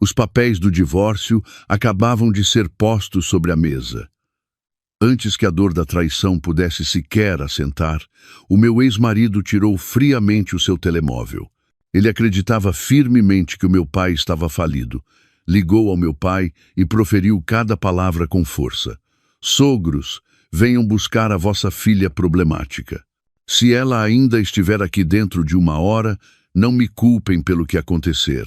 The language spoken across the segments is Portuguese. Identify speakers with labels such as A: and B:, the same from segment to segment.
A: Os papéis do divórcio acabavam de ser postos sobre a mesa. Antes que a dor da traição pudesse sequer assentar, o meu ex-marido tirou friamente o seu telemóvel. Ele acreditava firmemente que o meu pai estava falido. Ligou ao meu pai e proferiu cada palavra com força. Sogros, venham buscar a vossa filha problemática. Se ela ainda estiver aqui dentro de 1 hora, não me culpem pelo que acontecer.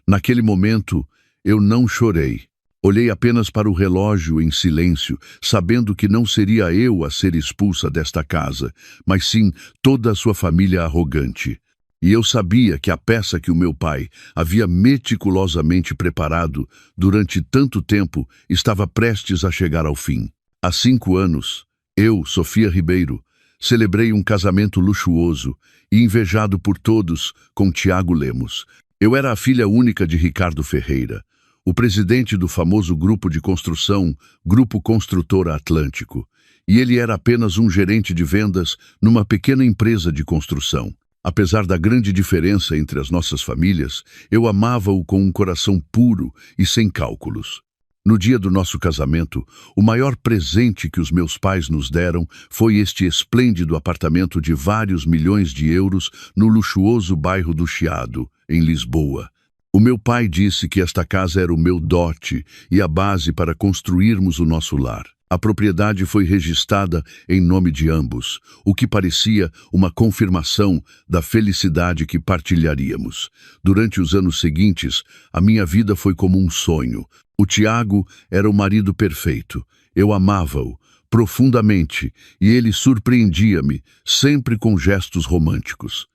A: Naquele momento, eu não chorei. Olhei apenas para o relógio em silêncio, sabendo que não seria eu a ser expulsa desta casa, mas sim toda a sua família arrogante. E eu sabia que a peça que o meu pai havia meticulosamente preparado durante tanto tempo estava prestes a chegar ao fim. Há 5 anos, eu, Sofia Ribeiro, celebrei um casamento luxuoso e invejado por todos com Tiago Lemos. Eu era a filha única de Ricardo Ferreira, o presidente do famoso grupo de construção, Grupo Construtora Atlântico, e ele era apenas um gerente de vendas numa pequena empresa de construção. Apesar da grande diferença entre as nossas famílias, eu amava-o com um coração puro e sem cálculos. No dia do nosso casamento, o maior presente que os meus pais nos deram foi este esplêndido apartamento de vários milhões de euros no luxuoso bairro do Chiado, em Lisboa. O meu pai disse que esta casa era o meu dote e a base para construirmos o nosso lar. A propriedade foi registrada em nome de ambos, o que parecia uma confirmação da felicidade que partilharíamos. Durante os anos seguintes, a minha vida foi como um sonho. O Tiago era o marido perfeito. Eu amava-o profundamente e ele surpreendia-me, sempre com gestos românticos.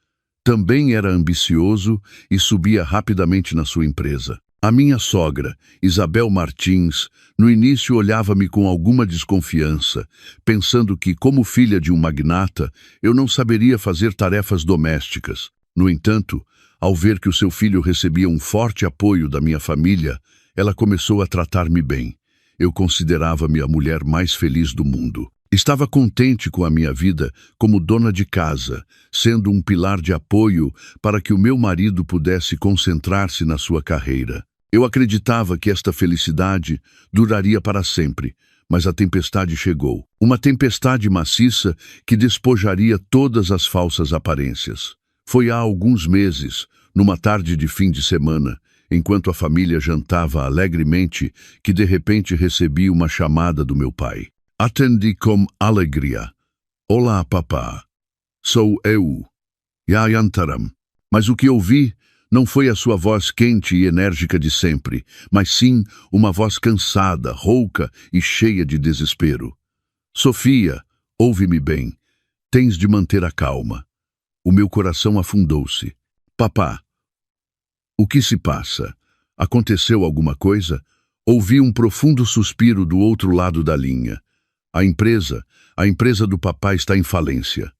A: Também era ambicioso e subia rapidamente na sua empresa. A minha sogra, Isabel Martins, no início olhava-me com alguma desconfiança, pensando que, como filha de um magnata, eu não saberia fazer tarefas domésticas. No entanto, ao ver que o seu filho recebia um forte apoio da minha família, ela começou a tratar-me bem. Eu considerava-me a mulher mais feliz do mundo. Estava contente com a minha vida como dona de casa, sendo um pilar de apoio para que o meu marido pudesse concentrar-se na sua carreira. Eu acreditava que esta felicidade duraria para sempre, mas a tempestade chegou. Uma tempestade maciça que despojaria todas as falsas aparências. Foi há alguns meses, numa tarde de fim de semana, enquanto a família jantava alegremente, que de repente recebi uma chamada do meu pai. Atendi com alegria. Olá, papá. Sou eu, Yayantaram. Mas o que ouvi não foi a sua voz quente e enérgica de sempre, mas sim uma voz cansada, rouca e cheia de desespero. Sofia, ouve-me bem. Tens de manter a calma. O meu coração afundou-se. Papá, o que se passa? Aconteceu alguma coisa? Ouvi um profundo suspiro do outro lado da linha. A empresa do papai está em falência.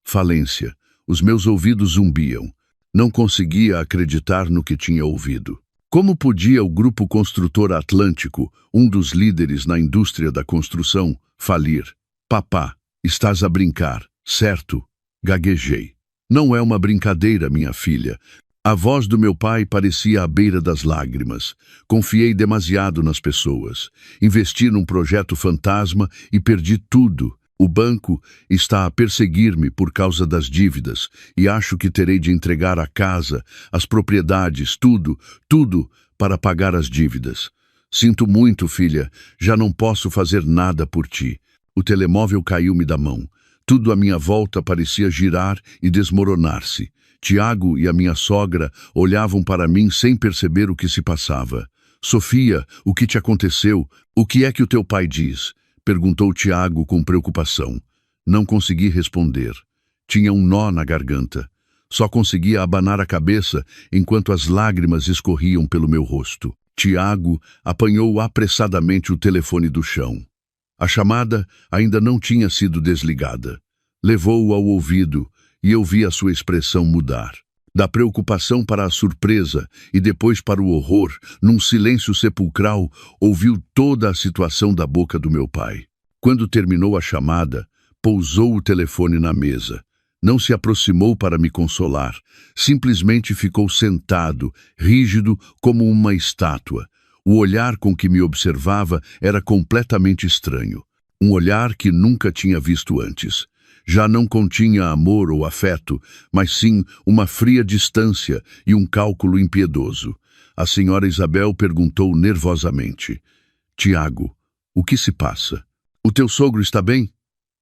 A: Falência. Os meus ouvidos zumbiam. Não conseguia acreditar no que tinha ouvido. Como podia o Grupo Construtor Atlântico, um dos líderes na indústria da construção, falir? Papá, estás a brincar, certo? Gaguejei. Não é uma brincadeira, minha filha. A voz do meu pai parecia à beira das lágrimas. Confiei demasiado nas pessoas. Investi num projeto fantasma e perdi tudo. O banco está a perseguir-me por causa das dívidas e acho que terei de entregar a casa, as propriedades, tudo para pagar as dívidas. Sinto muito, filha. Já não posso fazer nada por ti. O telemóvel caiu-me da mão. Tudo à minha volta parecia girar e desmoronar-se. Tiago e a minha sogra olhavam para mim sem perceber o que se passava. Sofia, o que te aconteceu? O que é que o teu pai diz? Perguntou Tiago com preocupação. Não consegui responder. Tinha um nó na garganta. Só conseguia abanar a cabeça enquanto as lágrimas escorriam pelo meu rosto. Tiago apanhou apressadamente o telefone do chão. A chamada ainda não tinha sido desligada. Levou-o ao ouvido e eu vi a sua expressão mudar. Da preocupação para a surpresa e depois para o horror, num silêncio sepulcral, ouviu toda a situação da boca do meu pai. Quando terminou a chamada, pousou o telefone na mesa. Não se aproximou para me consolar. Simplesmente ficou sentado, rígido como uma estátua. O olhar com que me observava era completamente estranho. Um olhar que nunca tinha visto antes. Já não continha amor ou afeto, mas sim uma fria distância e um cálculo impiedoso. A senhora Isabel perguntou nervosamente: Tiago, o que se passa? O teu sogro está bem?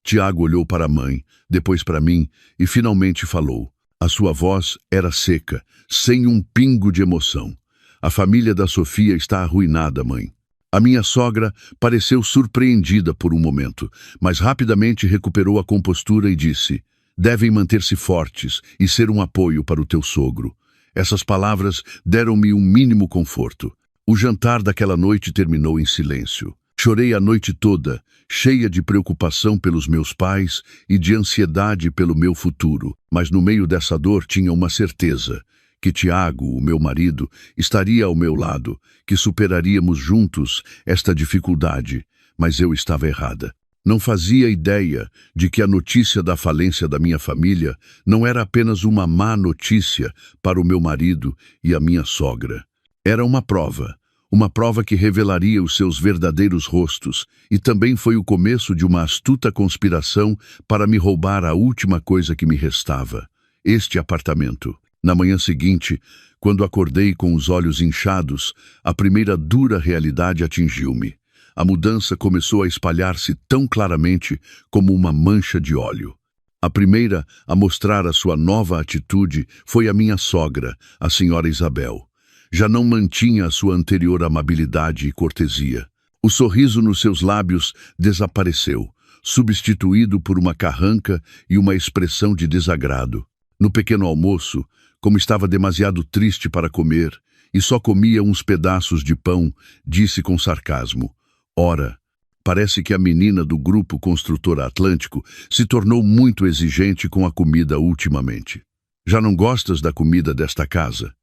A: Tiago olhou para a mãe, depois para mim e finalmente falou. A sua voz era seca, sem um pingo de emoção. A família da Sofia está arruinada, mãe. A minha sogra pareceu surpreendida por um momento, mas rapidamente recuperou a compostura e disse: devem manter-se fortes e ser um apoio para o teu sogro. Essas palavras deram-me um mínimo conforto. O jantar daquela noite terminou em silêncio. Chorei a noite toda, cheia de preocupação pelos meus pais e de ansiedade pelo meu futuro. Mas no meio dessa dor tinha uma certeza: que Tiago, o meu marido, estaria ao meu lado, que superaríamos juntos esta dificuldade. Mas eu estava errada. Não fazia ideia de que a notícia da falência da minha família não era apenas uma má notícia para o meu marido e a minha sogra. Era uma prova que revelaria os seus verdadeiros rostos, e também foi o começo de uma astuta conspiração para me roubar a última coisa que me restava: este apartamento. Na manhã seguinte, quando acordei com os olhos inchados, a primeira dura realidade atingiu-me. A mudança começou a espalhar-se tão claramente como uma mancha de óleo. A primeira a mostrar a sua nova atitude foi a minha sogra, a senhora Isabel. Já não mantinha a sua anterior amabilidade e cortesia. O sorriso nos seus lábios desapareceu, substituído por uma carranca e uma expressão de desagrado. No pequeno almoço, como estava demasiado triste para comer e só comia uns pedaços de pão, disse com sarcasmo: ora, parece que a menina do grupo construtor Atlântico se tornou muito exigente com a comida ultimamente. Já não gostas da comida desta casa?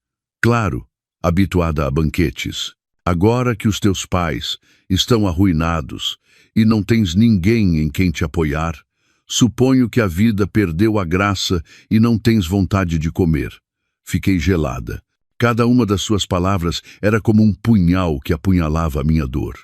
A: Claro, habituada a banquetes. Agora que os teus pais estão arruinados e não tens ninguém em quem te apoiar, suponho que a vida perdeu a graça e não tens vontade de comer. Fiquei gelada. Cada uma das suas palavras era como um punhal que apunhalava a minha dor.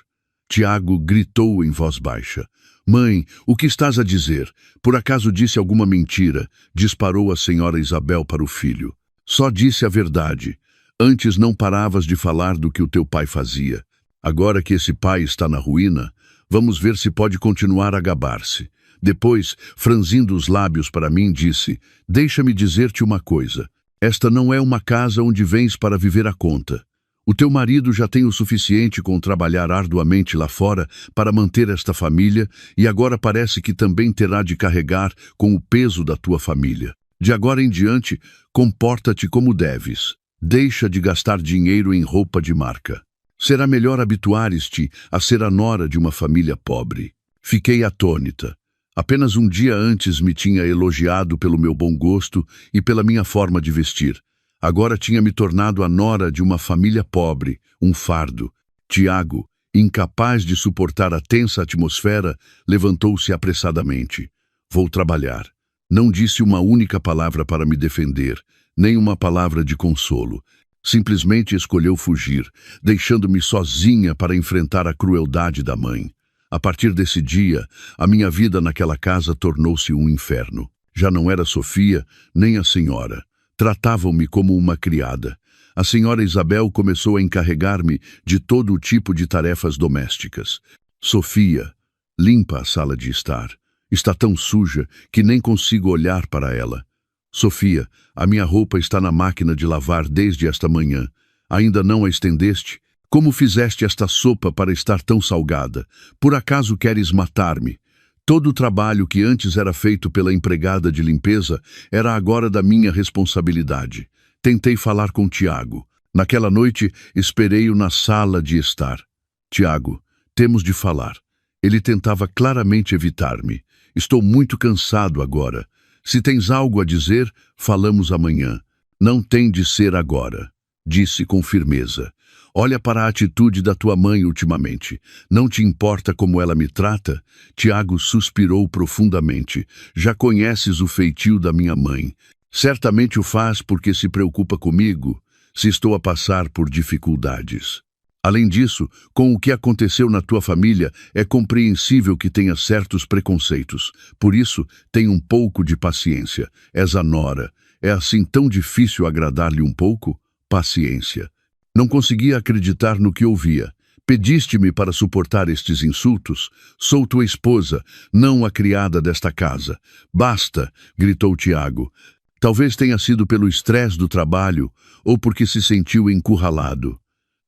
A: Tiago gritou em voz baixa: mãe, o que estás a dizer? Por acaso disse alguma mentira? Disparou a senhora Isabel para o filho. Só disse a verdade. Antes não paravas de falar do que o teu pai fazia. Agora que esse pai está na ruína, vamos ver se pode continuar a gabar-se. Depois, franzindo os lábios para mim, disse: deixa-me dizer-te uma coisa. Esta não é uma casa onde vens para viver à conta. O teu marido já tem o suficiente com trabalhar arduamente lá fora para manter esta família e agora parece que também terá de carregar com o peso da tua família. De agora em diante, comporta-te como deves. Deixa de gastar dinheiro em roupa de marca. Será melhor habituares-te a ser a nora de uma família pobre. Fiquei atônita. Apenas um dia antes me tinha elogiado pelo meu bom gosto e pela minha forma de vestir. Agora tinha me tornado a nora de uma família pobre, um fardo. Tiago, incapaz de suportar a tensa atmosfera, levantou-se apressadamente. Vou trabalhar. Não disse uma única palavra para me defender, nem uma palavra de consolo. Simplesmente escolheu fugir, deixando-me sozinha para enfrentar a crueldade da mãe. A partir desse dia, a minha vida naquela casa tornou-se um inferno. Já não era Sofia, nem a senhora. Tratavam-me como uma criada. A senhora Isabel começou a encarregar-me de todo o tipo de tarefas domésticas. Sofia, limpa a sala de estar. Está tão suja que nem consigo olhar para ela. Sofia, a minha roupa está na máquina de lavar desde esta manhã. Ainda não a estendeste? Como fizeste esta sopa para estar tão salgada? Por acaso queres matar-me? Todo o trabalho que antes era feito pela empregada de limpeza era agora da minha responsabilidade. Tentei falar com Tiago. Naquela noite, esperei-o na sala de estar. Tiago, temos de falar. Ele tentava claramente evitar-me. Estou muito cansado agora. Se tens algo a dizer, falamos amanhã. Não tem de ser agora, disse com firmeza. Olha para a atitude da tua mãe ultimamente. Não te importa como ela me trata? Tiago suspirou profundamente. Já conheces o feitio da minha mãe. Certamente o faz porque se preocupa comigo, se estou a passar por dificuldades. Além disso, com o que aconteceu na tua família, é compreensível que tenha certos preconceitos. Por isso, tenha um pouco de paciência. És a nora. É assim tão difícil agradar-lhe um pouco? Paciência. Não conseguia acreditar no que ouvia. Pediste-me para suportar estes insultos? Sou tua esposa, não a criada desta casa. Basta, gritou Tiago. Talvez tenha sido pelo estresse do trabalho ou porque se sentiu encurralado.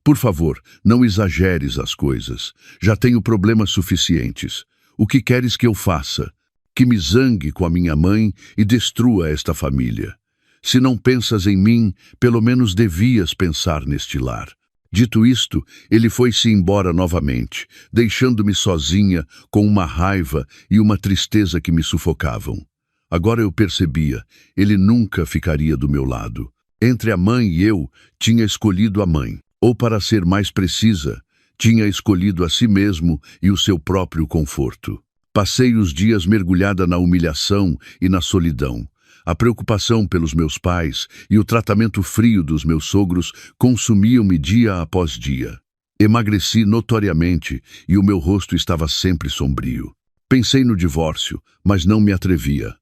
A: Por favor, não exageres as coisas. Já tenho problemas suficientes. O que queres que eu faça? Que me zangue com a minha mãe e destrua esta família. Se não pensas em mim, pelo menos devias pensar neste lar. Dito isto, ele foi-se embora novamente, deixando-me sozinha, com uma raiva e uma tristeza que me sufocavam. Agora eu percebia, ele nunca ficaria do meu lado. Entre a mãe e eu, tinha escolhido a mãe. Ou, para ser mais precisa, tinha escolhido a si mesmo e o seu próprio conforto. Passei os dias mergulhada na humilhação e na solidão. A preocupação pelos meus pais e o tratamento frio dos meus sogros consumiam-me dia após dia. Emagreci notoriamente e o meu rosto estava sempre sombrio. Pensei no divórcio, mas não me atrevia.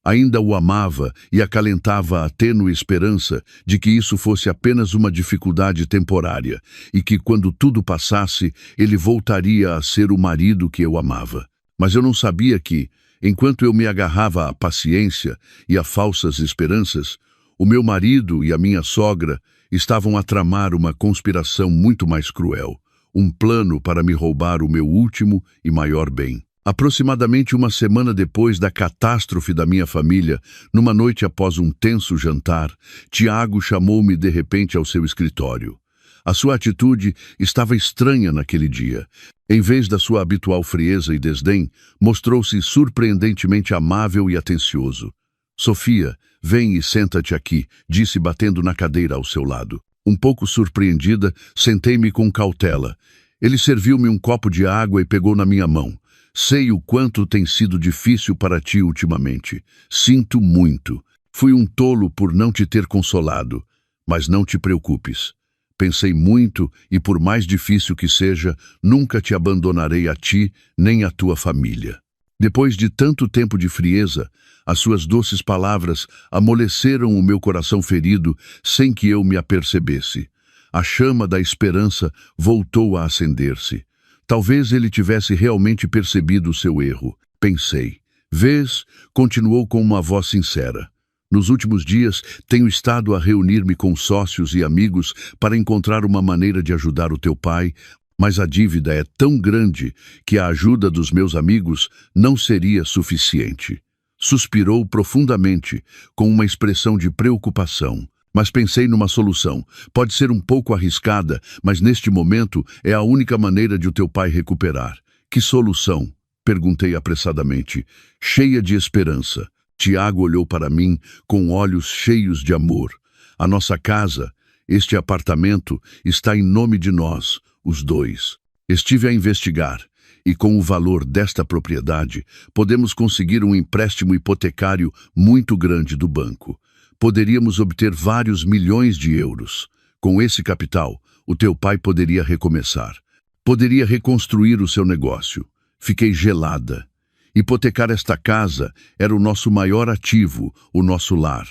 A: Ainda o amava e acalentava a tênue esperança de que isso fosse apenas uma dificuldade temporária e que, quando tudo passasse, ele voltaria a ser o marido que eu amava. Mas eu não sabia que, enquanto eu me agarrava à paciência e a falsas esperanças, o meu marido e a minha sogra estavam a tramar uma conspiração muito mais cruel, um plano para me roubar o meu último e maior bem. Aproximadamente uma semana depois da catástrofe da minha família, numa noite após um tenso jantar, Tiago chamou-me de repente ao seu escritório. A sua atitude estava estranha naquele dia. Em vez da sua habitual frieza e desdém, mostrou-se surpreendentemente amável e atencioso. Sofia, vem e senta-te aqui, disse batendo na cadeira ao seu lado. Um pouco surpreendida, sentei-me com cautela. Ele serviu-me um copo de água e pegou na minha mão. Sei o quanto tem sido difícil para ti ultimamente. Sinto muito. Fui um tolo por não te ter consolado. Mas não te preocupes. Pensei muito e, por mais difícil que seja, nunca te abandonarei a ti nem a tua família. Depois de tanto tempo de frieza, as suas doces palavras amoleceram o meu coração ferido sem que eu me apercebesse. A chama da esperança voltou a acender-se. Talvez ele tivesse realmente percebido o seu erro. Pensei. Vês, continuou com uma voz sincera. Nos últimos dias, tenho estado a reunir-me com sócios e amigos para encontrar uma maneira de ajudar o teu pai, mas a dívida é tão grande que a ajuda dos meus amigos não seria suficiente. Suspirou profundamente, com uma expressão de preocupação. Mas pensei numa solução. Pode ser um pouco arriscada, mas neste momento é a única maneira de o teu pai recuperar. Que solução? Perguntei apressadamente, cheia de esperança. Tiago olhou para mim com olhos cheios de amor. A nossa casa, este apartamento, está em nome de nós, os dois. Estive a investigar, e com o valor desta propriedade, podemos conseguir um empréstimo hipotecário muito grande do banco. Poderíamos obter vários milhões de euros. Com esse capital, o teu pai poderia recomeçar. Poderia reconstruir o seu negócio. Fiquei gelada. Hipotecar esta casa era o nosso maior ativo, o nosso lar.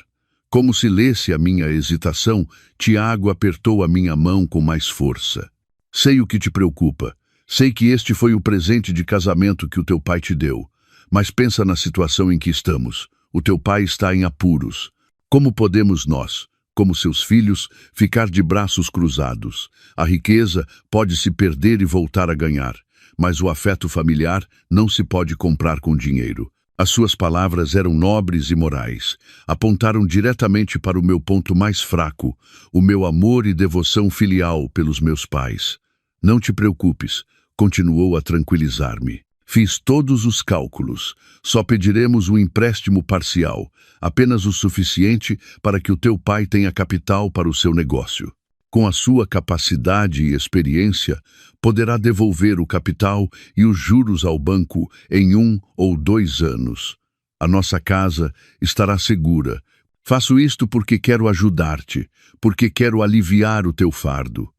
A: Como se lesse a minha hesitação, Tiago apertou a minha mão com mais força. Sei o que te preocupa. Sei que este foi o presente de casamento que o teu pai te deu. Mas pensa na situação em que estamos. O teu pai está em apuros. Como podemos nós, como seus filhos, ficar de braços cruzados? A riqueza pode se perder e voltar a ganhar, mas o afeto familiar não se pode comprar com dinheiro. As suas palavras eram nobres e morais. Apontaram diretamente para o meu ponto mais fraco, o meu amor e devoção filial pelos meus pais. Não te preocupes, continuou a tranquilizar-me. Fiz todos os cálculos. Só pediremos um empréstimo parcial, apenas o suficiente para que o teu pai tenha capital para o seu negócio. Com a sua capacidade e experiência, poderá devolver o capital e os juros ao banco em 1 ou 2 anos. A nossa casa estará segura. Faço isto porque quero ajudar-te, porque quero aliviar o teu fardo.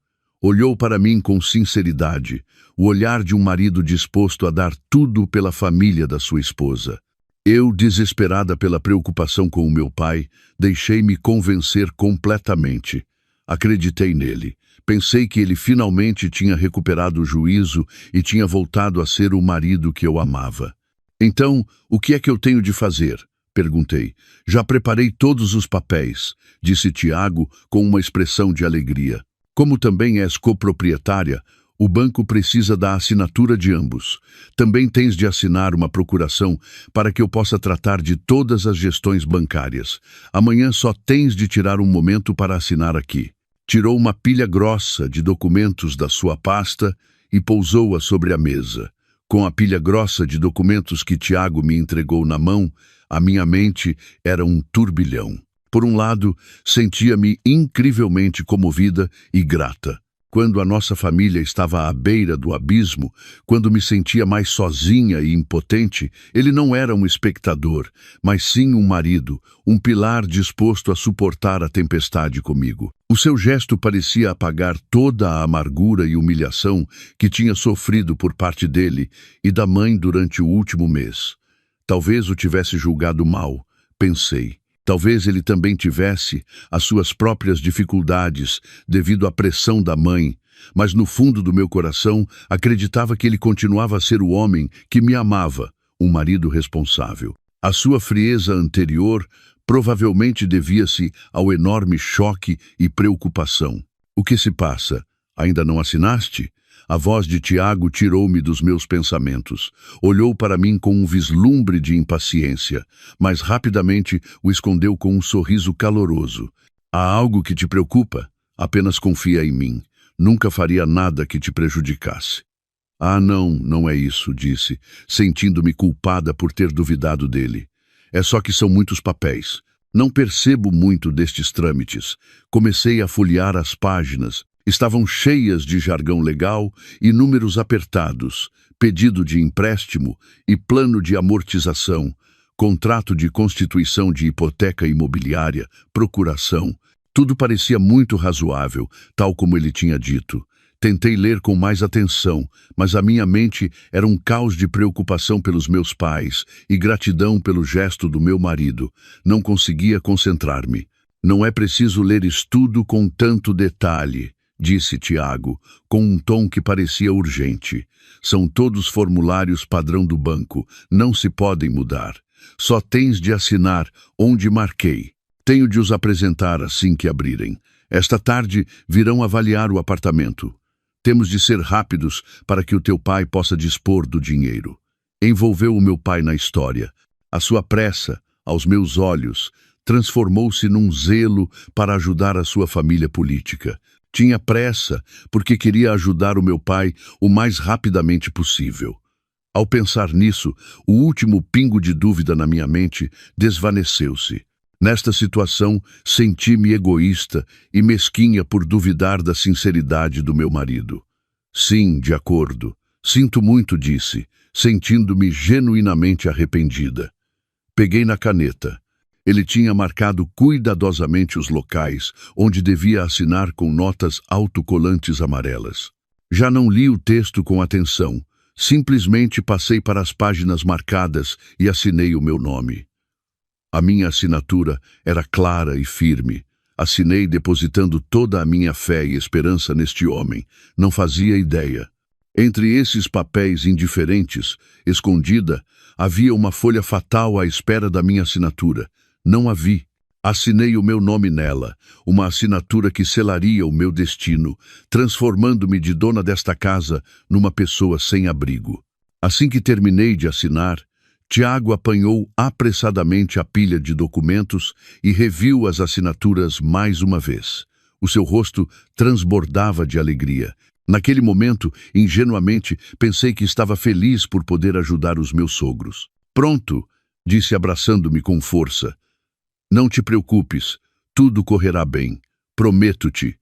A: Olhou para mim com sinceridade, o olhar de um marido disposto a dar tudo pela família da sua esposa. Eu, desesperada pela preocupação com o meu pai, deixei-me convencer completamente. Acreditei nele. Pensei que ele finalmente tinha recuperado o juízo e tinha voltado a ser o marido que eu amava. Então, o que é que eu tenho de fazer? Perguntei. Já preparei todos os papéis, disse Tiago com uma expressão de alegria. Como também és coproprietária, o banco precisa da assinatura de ambos. Também tens de assinar uma procuração para que eu possa tratar de todas as gestões bancárias. Amanhã só tens de tirar um momento para assinar aqui. Tirou uma pilha grossa de documentos da sua pasta e pousou-a sobre a mesa. Com a pilha grossa de documentos que Tiago me entregou na mão, a minha mente era um turbilhão. Por um lado, sentia-me incrivelmente comovida e grata. Quando a nossa família estava à beira do abismo, quando me sentia mais sozinha e impotente, ele não era um espectador, mas sim um marido, um pilar disposto a suportar a tempestade comigo. O seu gesto parecia apagar toda a amargura e humilhação que tinha sofrido por parte dele e da mãe durante o último mês. Talvez o tivesse julgado mal, pensei. Talvez ele também tivesse as suas próprias dificuldades devido à pressão da mãe, mas no fundo do meu coração acreditava que ele continuava a ser o homem que me amava, um marido responsável. A sua frieza anterior provavelmente devia-se ao enorme choque e preocupação. O que se passa? Ainda não assinaste? A voz de Tiago tirou-me dos meus pensamentos. Olhou para mim com um vislumbre de impaciência, mas rapidamente o escondeu com um sorriso caloroso. Há algo que te preocupa? Apenas confia em mim. Nunca faria nada que te prejudicasse. Ah, não é isso, disse, sentindo-me culpada por ter duvidado dele. É só que são muitos papéis. Não percebo muito destes trâmites. Comecei a folhear as páginas. Estavam cheias de jargão legal e números apertados, pedido de empréstimo e plano de amortização, contrato de constituição de hipoteca imobiliária, procuração. Tudo parecia muito razoável, tal como ele tinha dito. Tentei ler com mais atenção, mas a minha mente era um caos de preocupação pelos meus pais e gratidão pelo gesto do meu marido. Não conseguia concentrar-me. Não é preciso ler isto com tanto detalhe, disse Tiago, com um tom que parecia urgente. São todos formulários padrão do banco, não se podem mudar. Só tens de assinar onde marquei. Tenho de os apresentar assim que abrirem. Esta tarde virão avaliar o apartamento. Temos de ser rápidos para que o teu pai possa dispor do dinheiro. Envolveu o meu pai na história. A sua pressa, aos meus olhos, transformou-se num zelo para ajudar a sua família política. Tinha pressa porque queria ajudar o meu pai o mais rapidamente possível. Ao pensar nisso, o último pingo de dúvida na minha mente desvaneceu-se. Nesta situação, senti-me egoísta e mesquinha por duvidar da sinceridade do meu marido. Sim, de acordo. Sinto muito, disse, sentindo-me genuinamente arrependida. Peguei na caneta. Ele tinha marcado cuidadosamente os locais onde devia assinar com notas autocolantes amarelas. Já não li o texto com atenção. Simplesmente passei para as páginas marcadas e assinei o meu nome. A minha assinatura era clara e firme. Assinei depositando toda a minha fé e esperança neste homem. Não fazia ideia. Entre esses papéis indiferentes, escondida, havia uma folha fatal à espera da minha assinatura. Não a vi. Assinei o meu nome nela, uma assinatura que selaria o meu destino, transformando-me de dona desta casa numa pessoa sem abrigo. Assim que terminei de assinar, Tiago apanhou apressadamente a pilha de documentos e reviu as assinaturas mais uma vez. O seu rosto transbordava de alegria. Naquele momento, ingenuamente, pensei que estava feliz por poder ajudar os meus sogros. Pronto, disse abraçando-me com força. Não te preocupes, tudo correrá bem. Prometo-te.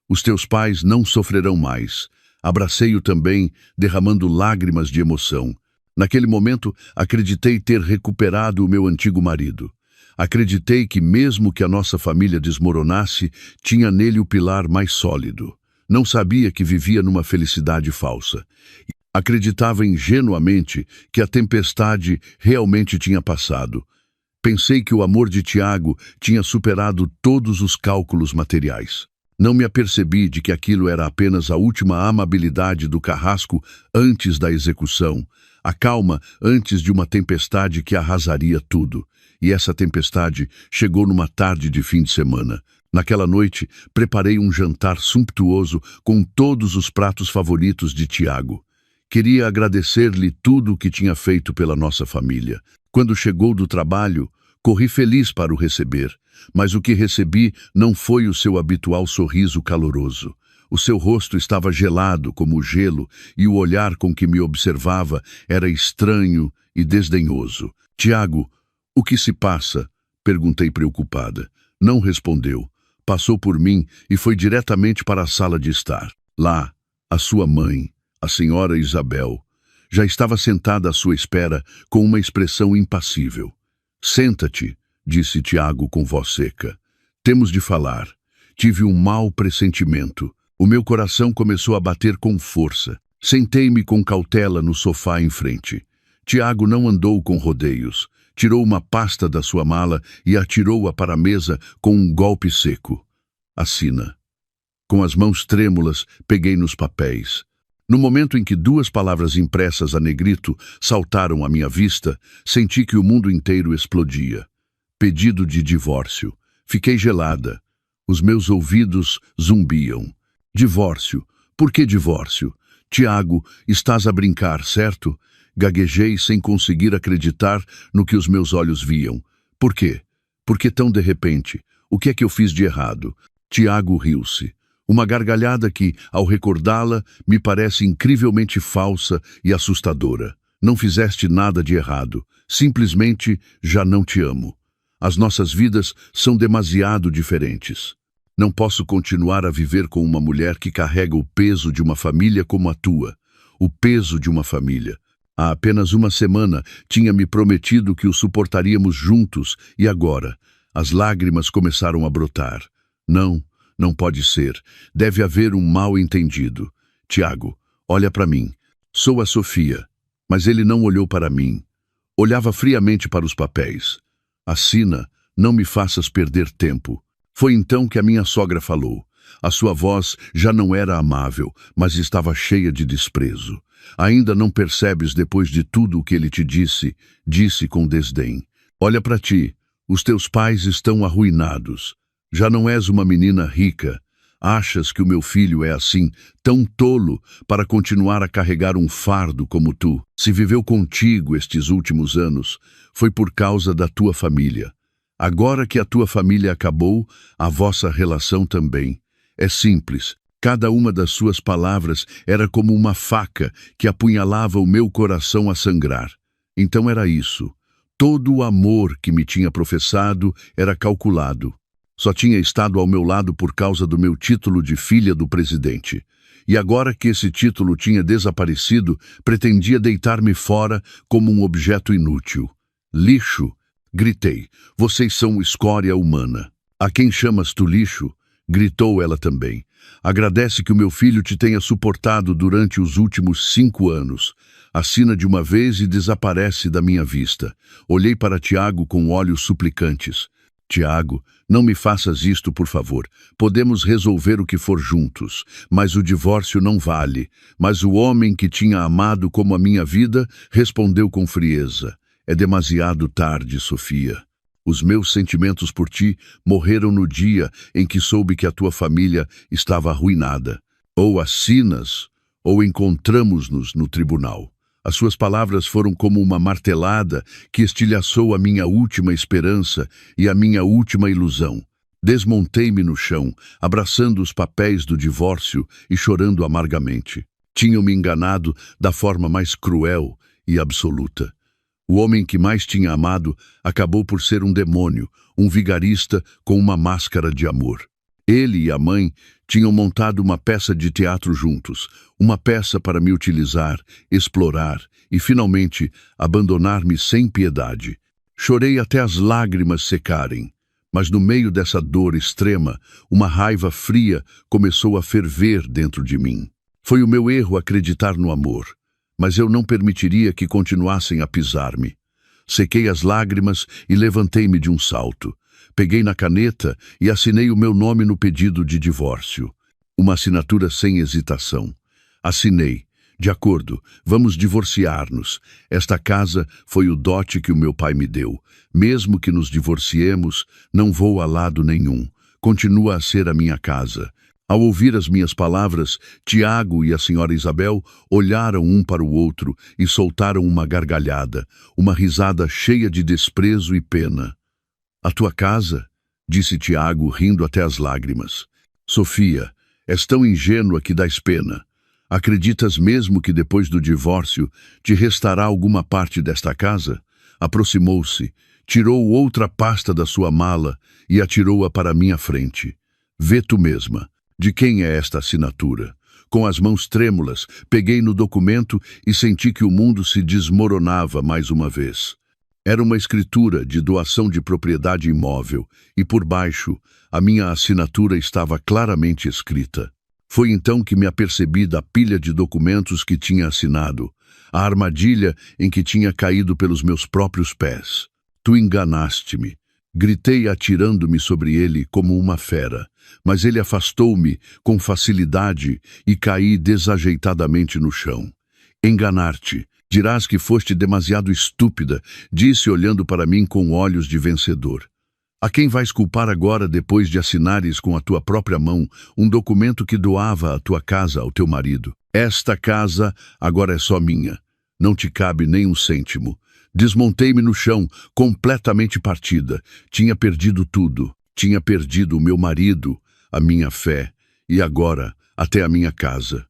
A: Os teus pais não sofrerão mais. Abracei-o também, derramando lágrimas de emoção. Naquele momento, acreditei ter recuperado o meu antigo marido. Acreditei que, mesmo que a nossa família desmoronasse, tinha nele o pilar mais sólido. Não sabia que vivia numa felicidade falsa. Acreditava ingenuamente que a tempestade realmente tinha passado. Pensei que o amor de Tiago tinha superado todos os cálculos materiais. Não me apercebi de que aquilo era apenas a última amabilidade do carrasco antes da execução, a calma antes de uma tempestade que arrasaria tudo. E essa tempestade chegou numa tarde de fim de semana. Naquela noite, preparei um jantar sumptuoso com todos os pratos favoritos de Tiago. Queria agradecer-lhe tudo o que tinha feito pela nossa família. Quando chegou do trabalho, corri feliz para o receber, mas o que recebi não foi o seu habitual sorriso caloroso. O seu rosto estava gelado como o gelo e o olhar com que me observava era estranho e desdenhoso. Tiago, o que se passa? Perguntei preocupada. Não respondeu. Passou por mim e foi diretamente para a sala de estar. Lá, a sua mãe, a senhora Isabel, já estava sentada à sua espera com uma expressão impassível. Senta-te, disse Tiago com voz seca. Temos de falar. Tive um mau pressentimento. O meu coração começou a bater com força. Sentei-me com cautela no sofá em frente. Tiago não andou com rodeios. Tirou uma pasta da sua mala e atirou-a para a mesa com um golpe seco. Assina. Com as mãos trêmulas, peguei nos papéis. No momento em que duas palavras impressas a negrito saltaram à minha vista, senti que o mundo inteiro explodia. Pedido de divórcio. Fiquei gelada. Os meus ouvidos zumbiam. Divórcio. Por que divórcio? Tiago, estás a brincar, certo? Gaguejei sem conseguir acreditar no que os meus olhos viam. Por quê? Por que tão de repente? O que é que eu fiz de errado? Tiago riu-se. Uma gargalhada que, ao recordá-la, me parece incrivelmente falsa e assustadora. Não fizeste nada de errado. Simplesmente já não te amo. As nossas vidas são demasiado diferentes. Não posso continuar a viver com uma mulher que carrega o peso de uma família como a tua. O peso de uma família. Há apenas uma semana tinha me prometido que o suportaríamos juntos e agora as lágrimas começaram a brotar. Não, não pode ser. Deve haver um mal-entendido. Tiago, olha para mim. Sou a Sofia. Mas ele não olhou para mim. Olhava friamente para os papéis. Assina, não me faças perder tempo. Foi então que a minha sogra falou. A sua voz já não era amável, mas estava cheia de desprezo. Ainda não percebes depois de tudo o que ele te disse? Disse com desdém. Olha para ti, os teus pais estão arruinados. Já não és uma menina rica. Achas que o meu filho é assim, tão tolo, para continuar a carregar um fardo como tu? Se viveu contigo estes últimos anos, foi por causa da tua família. Agora que a tua família acabou, a vossa relação também. É simples. Cada uma das suas palavras era como uma faca que apunhalava o meu coração a sangrar. Então era isso. Todo o amor que me tinha professado era calculado. Só tinha estado ao meu lado por causa do meu título de filha do presidente. E agora que esse título tinha desaparecido, pretendia deitar-me fora como um objeto inútil. Lixo! Gritei. Vocês são escória humana. A quem chamas tu lixo? Gritou ela também. Agradece que o meu filho te tenha suportado durante os últimos 5 anos. Assina de uma vez e desaparece da minha vista. Olhei para Tiago com olhos suplicantes. Tiago, não me faças isto, por favor. Podemos resolver o que for juntos, mas o divórcio não vale. Mas o homem que tinha amado como a minha vida respondeu com frieza. É demasiado tarde, Sofia. Os meus sentimentos por ti morreram no dia em que soube que a tua família estava arruinada. Ou assinas, ou encontramos-nos no tribunal. As suas palavras foram como uma martelada que estilhaçou a minha última esperança e a minha última ilusão. Desmontei-me no chão, abraçando os papéis do divórcio e chorando amargamente. Tinham me enganado da forma mais cruel e absoluta. O homem que mais tinha amado acabou por ser um demônio, um vigarista com uma máscara de amor. Ele e a mãe tinham montado uma peça de teatro juntos, uma peça para me utilizar, explorar e, finalmente, abandonar-me sem piedade. Chorei até as lágrimas secarem, mas no meio dessa dor extrema, uma raiva fria começou a ferver dentro de mim. Foi o meu erro acreditar no amor, mas eu não permitiria que continuassem a pisar-me. Sequei as lágrimas e levantei-me de um salto. Peguei na caneta e assinei o meu nome no pedido de divórcio. Uma assinatura sem hesitação. Assinei. De acordo, vamos divorciar-nos. Esta casa foi o dote que o meu pai me deu. Mesmo que nos divorciemos, não vou a lado nenhum. Continua a ser a minha casa. Ao ouvir as minhas palavras, Tiago e a senhora Isabel olharam um para o outro e soltaram uma gargalhada, uma risada cheia de desprezo e pena. A tua casa? Disse Tiago, rindo até as lágrimas. Sofia, és tão ingênua que dás pena. Acreditas mesmo que depois do divórcio te restará alguma parte desta casa? Aproximou-se, tirou outra pasta da sua mala e atirou-a para minha frente. Vê tu mesma. De quem é esta assinatura? Com as mãos trêmulas, peguei no documento e senti que o mundo se desmoronava mais uma vez. Era uma escritura de doação de propriedade imóvel e, por baixo, a minha assinatura estava claramente escrita. Foi então que me apercebi da pilha de documentos que tinha assinado, a armadilha em que tinha caído pelos meus próprios pés. Tu enganaste-me. Gritei atirando-me sobre ele como uma fera, mas ele afastou-me com facilidade e caí desajeitadamente no chão. Enganar-te. Dirás que foste demasiado estúpida, disse olhando para mim com olhos de vencedor. A quem vais culpar agora depois de assinares com a tua própria mão um documento que doava a tua casa ao teu marido? Esta casa agora é só minha. Não te cabe nem um cêntimo. Desmontei-me no chão, completamente partida. Tinha perdido tudo. Tinha perdido o meu marido, a minha fé e agora até a minha casa.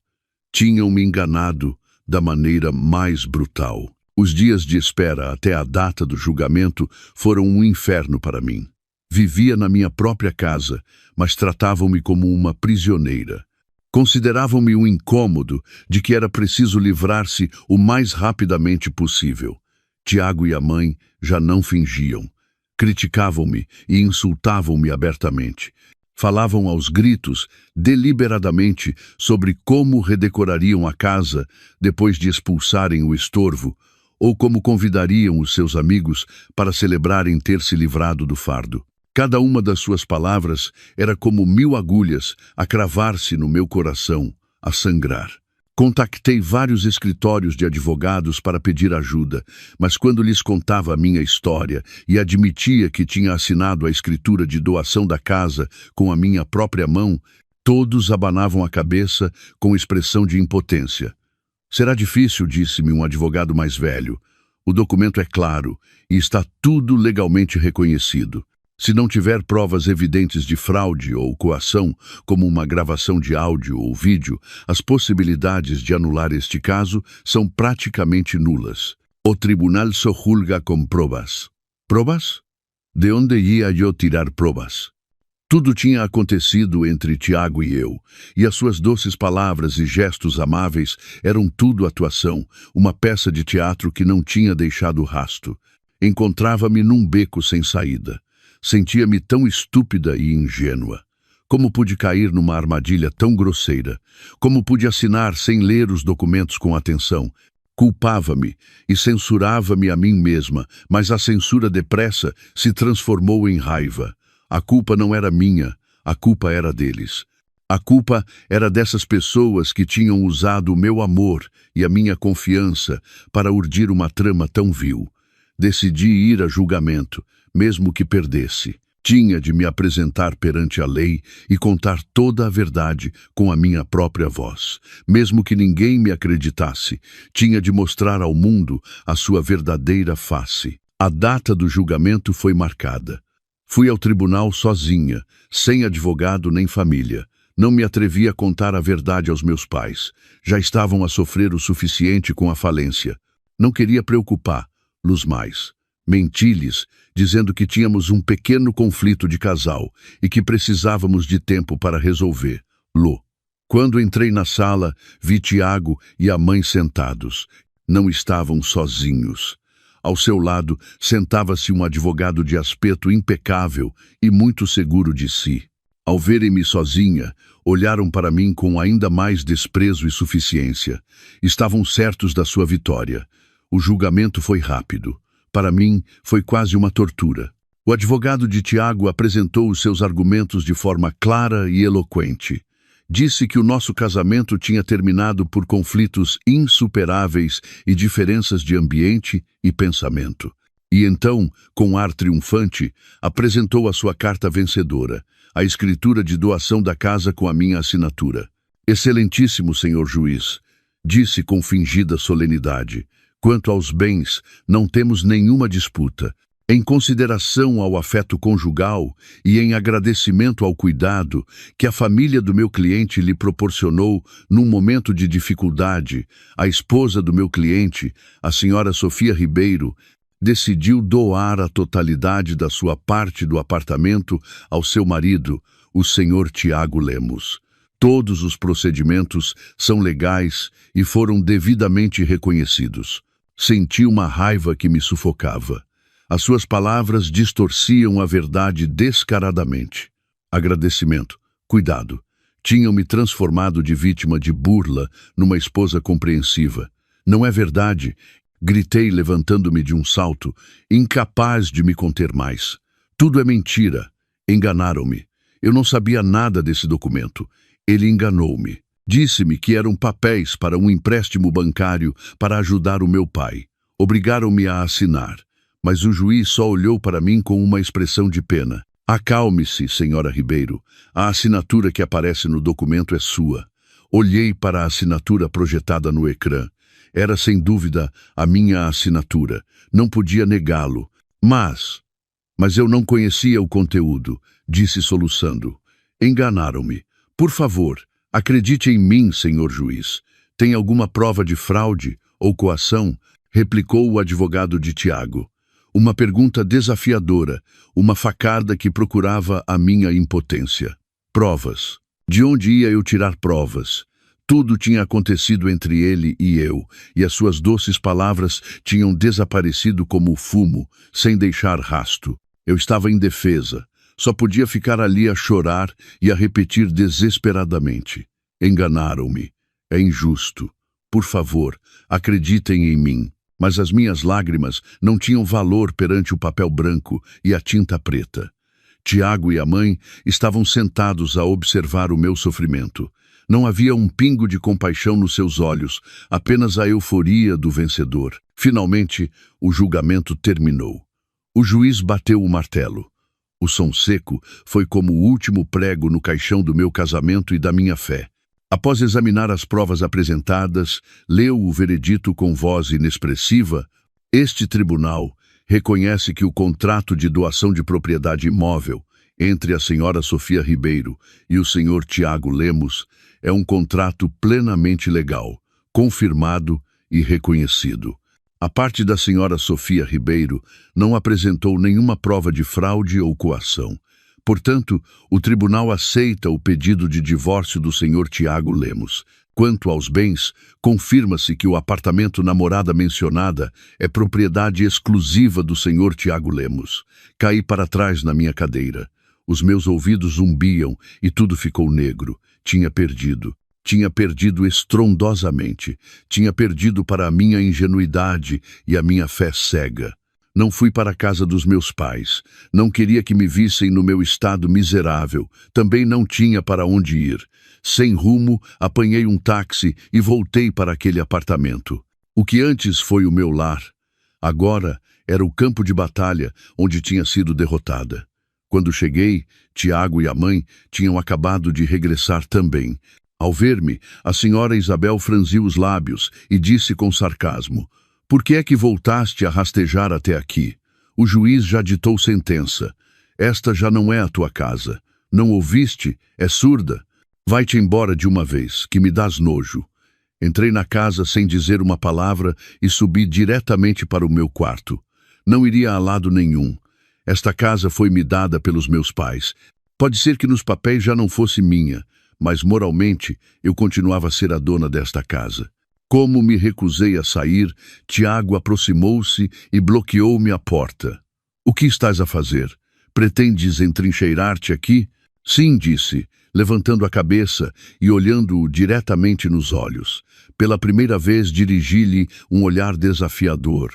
A: Tinham me enganado da maneira mais brutal. Os dias de espera até a data do julgamento foram um inferno para mim. Vivia na minha própria casa, mas tratavam-me como uma prisioneira. Consideravam-me um incômodo de que era preciso livrar-se o mais rapidamente possível. Tiago e a mãe já não fingiam. Criticavam-me e insultavam-me abertamente. Falavam aos gritos, deliberadamente, sobre como redecorariam a casa depois de expulsarem o estorvo, ou como convidariam os seus amigos para celebrarem ter se livrado do fardo. Cada uma das suas palavras era como 1000 agulhas a cravar-se no meu coração, a sangrar. Contactei vários escritórios de advogados para pedir ajuda, mas quando lhes contava a minha história e admitia que tinha assinado a escritura de doação da casa com a minha própria mão, todos abanavam a cabeça com expressão de impotência. Será difícil, disse-me um advogado mais velho. O documento é claro e está tudo legalmente reconhecido. Se não tiver provas evidentes de fraude ou coação, como uma gravação de áudio ou vídeo, as possibilidades de anular este caso são praticamente nulas. O tribunal só julga com provas. Provas? De onde ia eu tirar provas? Tudo tinha acontecido entre Tiago e eu, e as suas doces palavras e gestos amáveis eram tudo atuação, uma peça de teatro que não tinha deixado rasto. Encontrava-me num beco sem saída. Sentia-me tão estúpida e ingênua. Como pude cair numa armadilha tão grosseira? Como pude assinar sem ler os documentos com atenção? Culpava-me e censurava-me a mim mesma, mas a censura depressa se transformou em raiva. A culpa não era minha, a culpa era deles. A culpa era dessas pessoas que tinham usado o meu amor e a minha confiança para urdir uma trama tão vil. Decidi ir a julgamento, mesmo que perdesse. Tinha de me apresentar perante a lei e contar toda a verdade com a minha própria voz. Mesmo que ninguém me acreditasse, tinha de mostrar ao mundo a sua verdadeira face. A data do julgamento foi marcada. Fui ao tribunal sozinha, sem advogado nem família. Não me atrevi a contar a verdade aos meus pais. Já estavam a sofrer o suficiente com a falência. Não queria preocupá-los mais. Menti-lhes, dizendo que tínhamos um pequeno conflito de casal e que precisávamos de tempo para resolver-lo. Quando entrei na sala, vi Tiago e a mãe sentados. Não estavam sozinhos. Ao seu lado, sentava-se um advogado de aspecto impecável e muito seguro de si. Ao verem-me sozinha, olharam para mim com ainda mais desprezo e suficiência. Estavam certos da sua vitória. O julgamento foi rápido. Para mim, foi quase uma tortura. O advogado de Tiago apresentou os seus argumentos de forma clara e eloquente. Disse que o nosso casamento tinha terminado por conflitos insuperáveis e diferenças de ambiente e pensamento. E então, com ar triunfante, apresentou a sua carta vencedora, a escritura de doação da casa com a minha assinatura. Excelentíssimo senhor juiz, disse com fingida solenidade, quanto aos bens, não temos nenhuma disputa. Em consideração ao afeto conjugal e em agradecimento ao cuidado que a família do meu cliente lhe proporcionou num momento de dificuldade, a esposa do meu cliente, a senhora Sofia Ribeiro, decidiu doar a totalidade da sua parte do apartamento ao seu marido, o senhor Tiago Lemos. Todos os procedimentos são legais e foram devidamente reconhecidos. Senti uma raiva que me sufocava. As suas palavras distorciam a verdade descaradamente. Agradecimento, cuidado, tinham me transformado de vítima de burla numa esposa compreensiva. Não é verdade, gritei levantando-me de um salto, incapaz de me conter mais. Tudo é mentira. Enganaram-me. Eu não sabia nada desse documento. Ele enganou-me. Disse-me que eram papéis para um empréstimo bancário para ajudar o meu pai. Obrigaram-me a assinar. Mas o juiz só olhou para mim com uma expressão de pena. Acalme-se, senhora Ribeiro. A assinatura que aparece no documento é sua. Olhei para a assinatura projetada no ecrã. Era sem dúvida a minha assinatura. Não podia negá-lo. Mas eu não conhecia o conteúdo, disse soluçando. Enganaram-me. Por favor, acredite em mim, senhor juiz. Tem alguma prova de fraude ou coação? Replicou o advogado de Tiago. Uma pergunta desafiadora, uma facada que procurava a minha impotência. Provas. De onde ia eu tirar provas? Tudo tinha acontecido entre ele e eu, e as suas doces palavras tinham desaparecido como fumo, sem deixar rasto. Eu estava indefesa. Só podia ficar ali a chorar e a repetir desesperadamente. Enganaram-me. É injusto. Por favor, acreditem em mim. Mas as minhas lágrimas não tinham valor perante o papel branco e a tinta preta. Tiago e a mãe estavam sentados a observar o meu sofrimento. Não havia um pingo de compaixão nos seus olhos, apenas a euforia do vencedor. Finalmente, o julgamento terminou. O juiz bateu o martelo. O som seco foi como o último prego no caixão do meu casamento e da minha fé. Após examinar as provas apresentadas, leu o veredito com voz inexpressiva. Este tribunal reconhece que o contrato de doação de propriedade imóvel entre a senhora Sofia Ribeiro e o senhor Tiago Lemos é um contrato plenamente legal, confirmado e reconhecido. A parte da senhora Sofia Ribeiro não apresentou nenhuma prova de fraude ou coação. Portanto, o tribunal aceita o pedido de divórcio do senhor Tiago Lemos. Quanto aos bens, confirma-se que o apartamento na morada mencionada é propriedade exclusiva do senhor Tiago Lemos. Caí para trás na minha cadeira. Os meus ouvidos zumbiam e tudo ficou negro. Tinha perdido. Tinha perdido estrondosamente. Tinha perdido para a minha ingenuidade e a minha fé cega. Não fui para a casa dos meus pais. Não queria que me vissem no meu estado miserável. Também não tinha para onde ir. Sem rumo, apanhei um táxi e voltei para aquele apartamento. O que antes foi o meu lar, agora era o campo de batalha onde tinha sido derrotada. Quando cheguei, Tiago e a mãe tinham acabado de regressar também. Ao ver-me, a senhora Isabel franziu os lábios e disse com sarcasmo: "Por que é que voltaste a rastejar até aqui? O juiz já ditou sentença. Esta já não é a tua casa. Não ouviste? É surda? Vai-te embora de uma vez, que me dás nojo." Entrei na casa sem dizer uma palavra e subi diretamente para o meu quarto. Não iria a lado nenhum. Esta casa foi-me dada pelos meus pais. Pode ser que nos papéis já não fosse minha, mas moralmente eu continuava a ser a dona desta casa. Como me recusei a sair, Tiago aproximou-se e bloqueou-me a porta. O que estás a fazer? Pretendes entrincheirar-te aqui? Sim, disse, levantando a cabeça e olhando-o diretamente nos olhos. Pela primeira vez dirigi-lhe um olhar desafiador.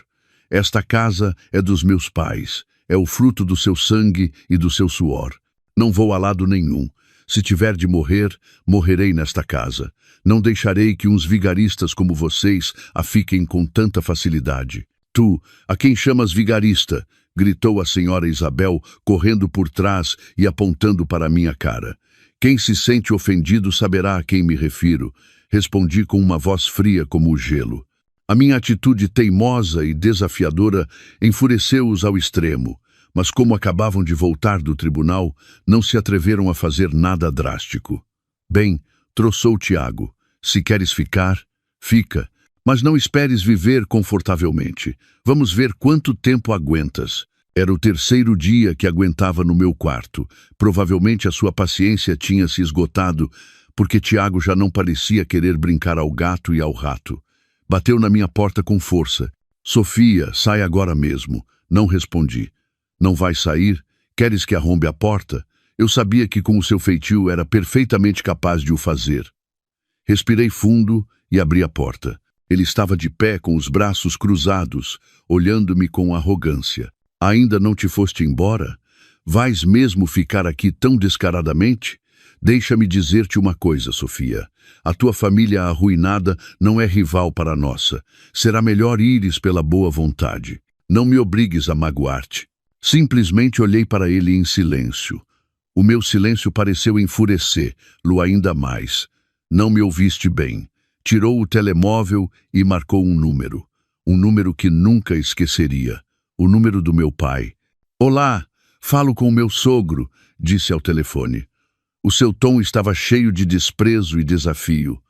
A: Esta casa é dos meus pais, é o fruto do seu sangue e do seu suor. Não vou a lado nenhum. Se tiver de morrer, morrerei nesta casa. Não deixarei que uns vigaristas como vocês a fiquem com tanta facilidade. Tu, a quem chamas vigarista? Gritou a senhora Isabel, correndo por trás e apontando para a minha cara. Quem se sente ofendido saberá a quem me refiro. Respondi com uma voz fria como o gelo. A minha atitude teimosa e desafiadora enfureceu-os ao extremo, mas como acabavam de voltar do tribunal, não se atreveram a fazer nada drástico. Bem, troçou Tiago. Se queres ficar, fica, mas não esperes viver confortavelmente. Vamos ver quanto tempo aguentas. Era o terceiro dia que aguentava no meu quarto. Provavelmente a sua paciência tinha se esgotado, porque Tiago já não parecia querer brincar ao gato e ao rato. Bateu na minha porta com força. Sofia, sai agora mesmo. Não respondi. Não vai sair? Queres que arrombe a porta? Eu sabia que com o seu feitio era perfeitamente capaz de o fazer. Respirei fundo e abri a porta. Ele estava de pé com os braços cruzados, olhando-me com arrogância. Ainda não te foste embora? Vais mesmo ficar aqui tão descaradamente? Deixa-me dizer-te uma coisa, Sofia. A tua família arruinada não é rival para a nossa. Será melhor ires pela boa vontade. Não me obrigues a magoar-te. Simplesmente olhei para ele em silêncio. O meu silêncio pareceu enfurecer-lo ainda mais. Não me ouviste bem. Tirou o telemóvel e marcou um número que nunca esqueceria. O número do meu pai. Olá, falo com o meu sogro, disse ao telefone. O seu tom estava cheio de desprezo e desafio.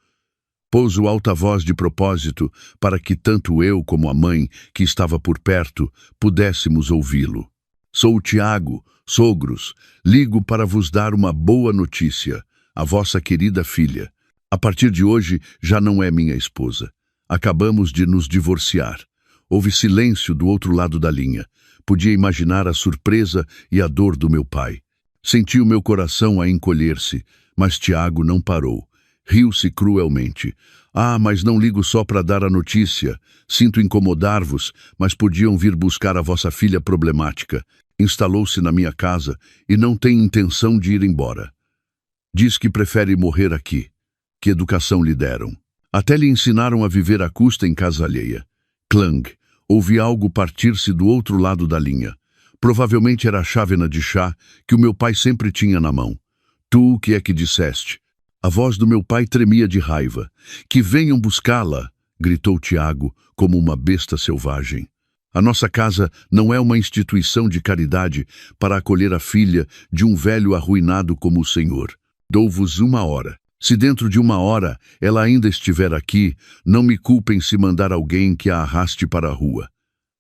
A: Pôs o alta-voz de propósito para que tanto eu como a mãe, que estava por perto, pudéssemos ouvi-lo. Sou o Tiago, sogros, ligo para vos dar uma boa notícia, a vossa querida filha. A partir de hoje já não é minha esposa. Acabamos de nos divorciar. Houve silêncio do outro lado da linha. Podia imaginar a surpresa e a dor do meu pai. Senti o meu coração a encolher-se, mas Tiago não parou. Riu-se cruelmente. Mas não ligo só para dar a notícia. Sinto incomodar-vos, mas podiam vir buscar a vossa filha problemática. Instalou-se na minha casa e não tem intenção de ir embora. Diz que prefere morrer aqui. Que educação lhe deram? Até lhe ensinaram a viver à custa em casa alheia. Clang. Ouvi algo partir-se do outro lado da linha. Provavelmente era a chávena de chá que o meu pai sempre tinha na mão. Tu o que é que disseste? A voz do meu pai tremia de raiva. Que venham buscá-la, gritou Tiago, como uma besta selvagem. A nossa casa não é uma instituição de caridade para acolher a filha de um velho arruinado como o senhor. Dou-vos 1 hora. Se dentro de 1 hora ela ainda estiver aqui, não me culpem se mandar alguém que a arraste para a rua.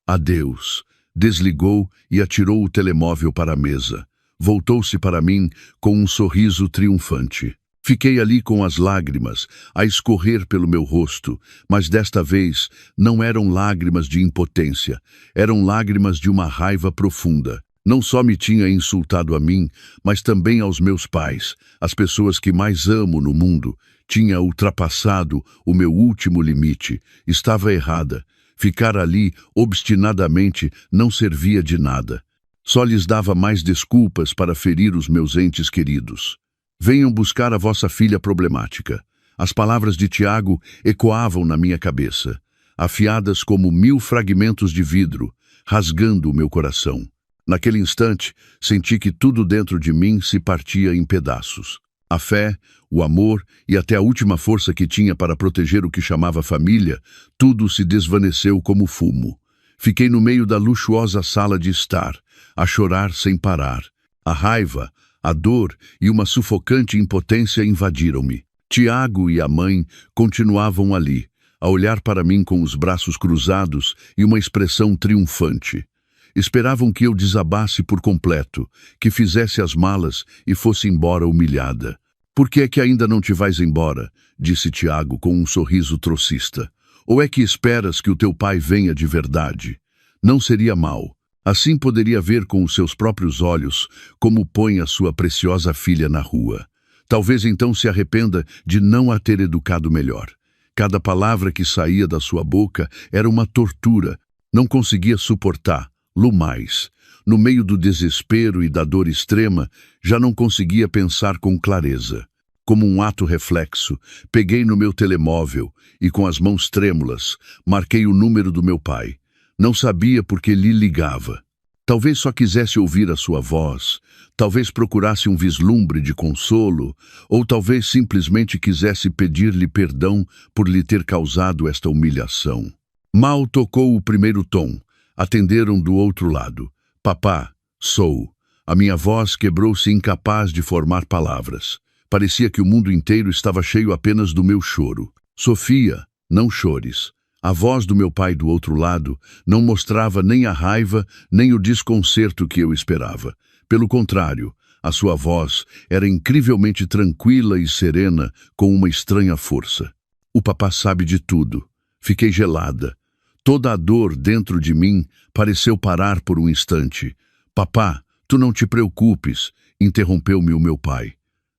A: Adeus. Desligou e atirou o telemóvel para a mesa. Voltou-se para mim com um sorriso triunfante. Fiquei ali com as lágrimas a escorrer pelo meu rosto, mas desta vez não eram lágrimas de impotência, eram lágrimas de uma raiva profunda. Não só me tinha insultado a mim, mas também aos meus pais, as pessoas que mais amo no mundo. Tinha ultrapassado o meu último limite. Estava errada. Ficar ali, obstinadamente, não servia de nada. Só lhes dava mais desculpas para ferir os meus entes queridos. Venham buscar a vossa filha problemática. As palavras de Tiago ecoavam na minha cabeça, afiadas como 1000 fragmentos de vidro, rasgando o meu coração. Naquele instante, senti que tudo dentro de mim se partia em pedaços. A fé, o amor e até a última força que tinha para proteger o que chamava família, tudo se desvaneceu como fumo. Fiquei no meio da luxuosa sala de estar, a chorar sem parar. A raiva, a dor e uma sufocante impotência invadiram-me. Tiago e a mãe continuavam ali, a olhar para mim com os braços cruzados e uma expressão triunfante. Esperavam que eu desabasse por completo, que fizesse as malas e fosse embora humilhada. Por que é que ainda não te vais embora? Disse Tiago com um sorriso trocista. Ou é que esperas que o teu pai venha de verdade? Não seria mal. Assim poderia ver com os seus próprios olhos como põe a sua preciosa filha na rua. Talvez então se arrependa de não a ter educado melhor. Cada palavra que saía da sua boca era uma tortura. Não conseguia suportar. Mais. No meio do desespero e da dor extrema, já não conseguia pensar com clareza. Como um ato reflexo, peguei no meu telemóvel e, com as mãos trêmulas, marquei o número do meu pai. Não sabia por que lhe ligava. Talvez só quisesse ouvir a sua voz, talvez procurasse um vislumbre de consolo, ou talvez simplesmente quisesse pedir-lhe perdão por lhe ter causado esta humilhação. Mal tocou o primeiro tom. Atenderam do outro lado. Papá, sou. A minha voz quebrou-se incapaz de formar palavras. Parecia que o mundo inteiro estava cheio apenas do meu choro. Sofia, não chores. A voz do meu pai do outro lado não mostrava nem a raiva, nem o desconcerto que eu esperava. Pelo contrário, a sua voz era incrivelmente tranquila e serena, com uma estranha força. O papá sabe de tudo. Fiquei gelada. Toda a dor dentro de mim pareceu parar por um instante. Papá, tu não te preocupes, interrompeu-me o meu pai.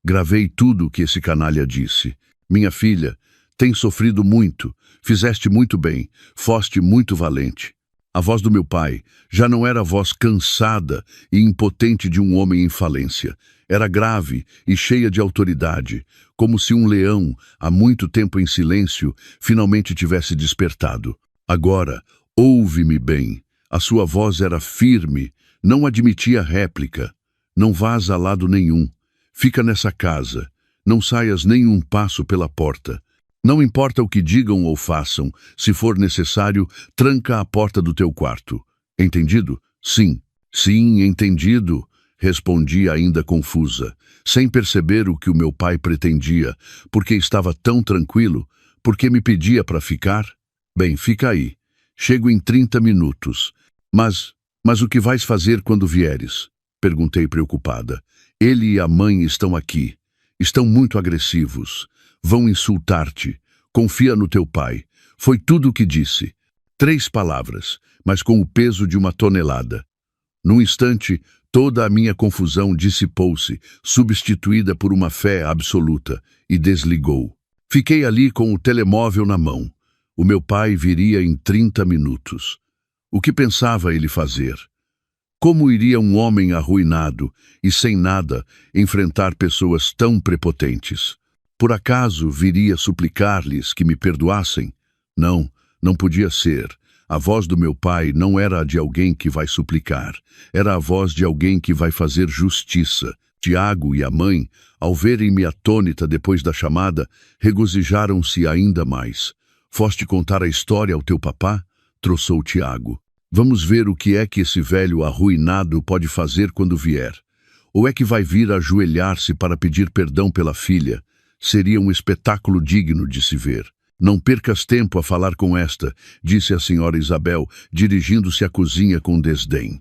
A: Gravei tudo o que esse canalha disse. Minha filha, tens sofrido muito, fizeste muito bem, foste muito valente. A voz do meu pai já não era a voz cansada e impotente de um homem em falência. Era grave e cheia de autoridade, como se um leão, há muito tempo em silêncio, finalmente tivesse despertado. Agora, ouve-me bem. A sua voz era firme, não admitia réplica. Não vás a lado nenhum. Fica nessa casa. Não saias nem um passo pela porta. Não importa o que digam ou façam, se for necessário, tranca a porta do teu quarto. Entendido? Sim. Sim, entendido, respondi ainda confusa, sem perceber o que o meu pai pretendia, porque estava tão tranquilo, porque me pedia para ficar. Bem, fica aí. Chego em 30 minutos. Mas o que vais fazer quando vieres? Perguntei preocupada. Ele e a mãe estão aqui. Estão muito agressivos. Vão insultar-te. Confia no teu pai. Foi tudo o que disse. 3 palavras, mas com o peso de uma tonelada. Num instante, toda a minha confusão dissipou-se, substituída por uma fé absoluta, e desligou. Fiquei ali com o telemóvel na mão. O meu pai viria em 30 minutos. O que pensava ele fazer? Como iria um homem arruinado e sem nada enfrentar pessoas tão prepotentes? Por acaso viria suplicar-lhes que me perdoassem? Não, não podia ser. A voz do meu pai não era a de alguém que vai suplicar. Era a voz de alguém que vai fazer justiça. Tiago e a mãe, ao verem-me atônita depois da chamada, regozijaram-se ainda mais. Foste contar a história ao teu papá? Troçou Tiago. Vamos ver o que é que esse velho arruinado pode fazer quando vier. Ou é que vai vir ajoelhar-se para pedir perdão pela filha? Seria um espetáculo digno de se ver. Não percas tempo a falar com esta, disse a senhora Isabel, dirigindo-se à cozinha com desdém.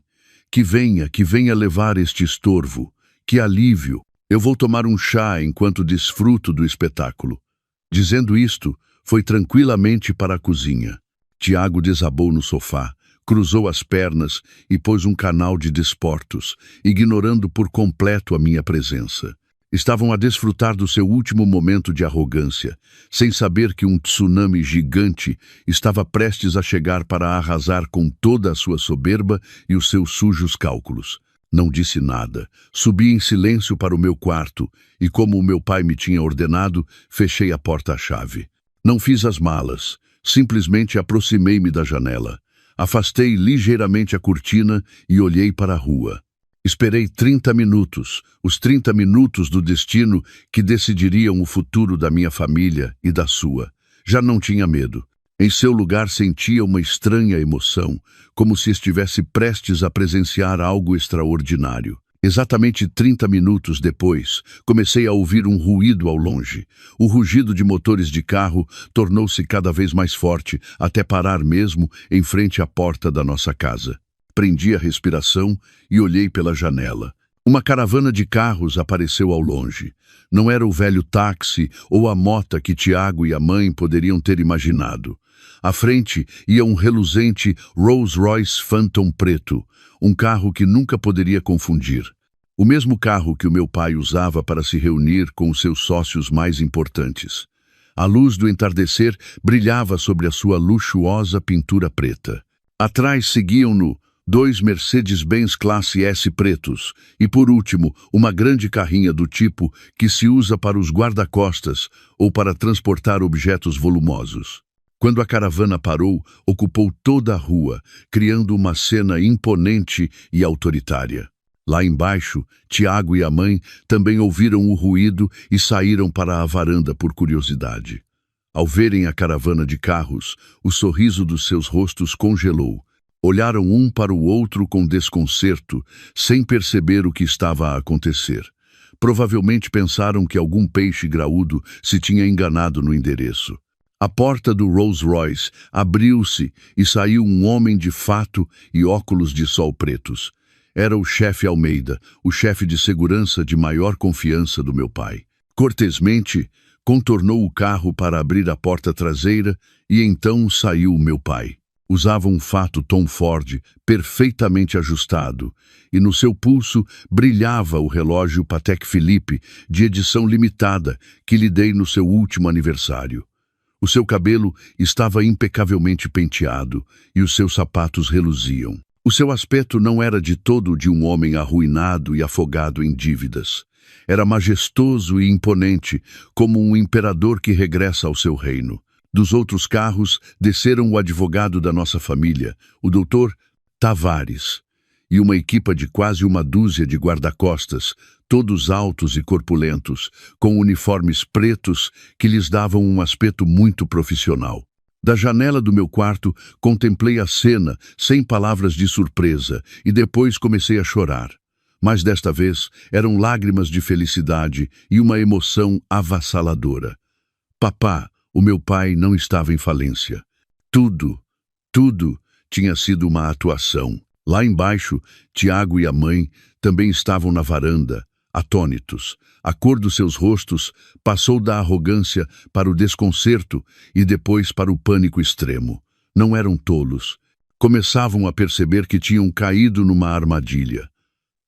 A: Que venha levar este estorvo. Que alívio! Eu vou tomar um chá enquanto desfruto do espetáculo. Dizendo isto, foi tranquilamente para a cozinha. Tiago desabou no sofá, cruzou as pernas e pôs um canal de desportos, ignorando por completo a minha presença. Estavam a desfrutar do seu último momento de arrogância, sem saber que um tsunami gigante estava prestes a chegar para arrasar com toda a sua soberba e os seus sujos cálculos. Não disse nada. Subi em silêncio para o meu quarto e, como o meu pai me tinha ordenado, fechei a porta à chave. Não fiz as malas, simplesmente aproximei-me da janela. Afastei ligeiramente a cortina e olhei para a rua. Esperei 30 minutos, os 30 minutos do destino que decidiriam o futuro da minha família e da sua. Já não tinha medo. Em seu lugar sentia uma estranha emoção, como se estivesse prestes a presenciar algo extraordinário. Exatamente 30 minutos depois, comecei a ouvir um ruído ao longe. O rugido de motores de carro tornou-se cada vez mais forte, até parar mesmo em frente à porta da nossa casa. Prendi a respiração e olhei pela janela. Uma caravana de carros apareceu ao longe. Não era o velho táxi ou a mota que Tiago e a mãe poderiam ter imaginado. À frente ia um reluzente Rolls-Royce Phantom preto, um carro que nunca poderia confundir. O mesmo carro que o meu pai usava para se reunir com os seus sócios mais importantes. A luz do entardecer brilhava sobre a sua luxuosa pintura preta. Atrás seguiam-no 2 Mercedes-Benz Classe S pretos e, por último, uma grande carrinha do tipo que se usa para os guarda-costas ou para transportar objetos volumosos. Quando a caravana parou, ocupou toda a rua, criando uma cena imponente e autoritária. Lá embaixo, Tiago e a mãe também ouviram o ruído e saíram para a varanda por curiosidade. Ao verem a caravana de carros, o sorriso dos seus rostos congelou. Olharam um para o outro com desconcerto, sem perceber o que estava a acontecer. Provavelmente pensaram que algum peixe graúdo se tinha enganado no endereço. A porta do Rolls-Royce abriu-se e saiu um homem de fato e óculos de sol pretos. Era o chefe Almeida, o chefe de segurança de maior confiança do meu pai. Cortesmente, contornou o carro para abrir a porta traseira e então saiu o meu pai. Usava um fato Tom Ford perfeitamente ajustado e no seu pulso brilhava o relógio Patek Philippe de edição limitada que lhe dei no seu último aniversário. O seu cabelo estava impecavelmente penteado e os seus sapatos reluziam. O seu aspecto não era de todo de um homem arruinado e afogado em dívidas. Era majestoso e imponente, como um imperador que regressa ao seu reino. Dos outros carros, desceram o advogado da nossa família, o Dr. Tavares, e uma equipa de quase uma dúzia de guarda-costas, todos altos e corpulentos, com uniformes pretos que lhes davam um aspecto muito profissional. Da janela do meu quarto, contemplei a cena, sem palavras de surpresa, e depois comecei a chorar. Mas desta vez, eram lágrimas de felicidade e uma emoção avassaladora. Papá, o meu pai não estava em falência. Tudo tinha sido uma atuação. Lá embaixo, Tiago e a mãe também estavam na varanda, atônitos. A cor dos seus rostos passou da arrogância para o desconcerto e depois para o pânico extremo. Não eram tolos. Começavam a perceber que tinham caído numa armadilha.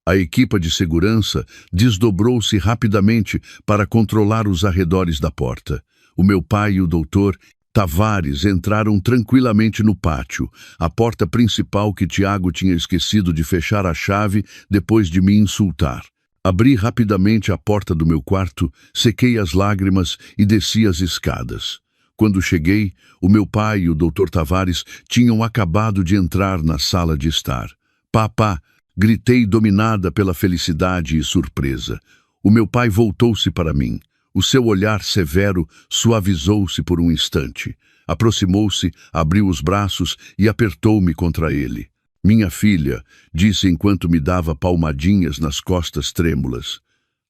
A: A equipa de segurança desdobrou-se rapidamente para controlar os arredores da porta. O meu pai e o Dr. Tavares entraram tranquilamente no pátio, a porta principal que Tiago tinha esquecido de fechar a chave depois de me insultar. Abri rapidamente a porta do meu quarto, sequei as lágrimas e desci as escadas. Quando cheguei, o meu pai e o Dr. Tavares tinham acabado de entrar na sala de estar. Papá, gritei dominada pela felicidade e surpresa. O meu pai voltou-se para mim. O seu olhar severo suavizou-se por um instante. Aproximou-se, abriu os braços e apertou-me contra ele. Minha filha, disse enquanto me dava palmadinhas nas costas trêmulas.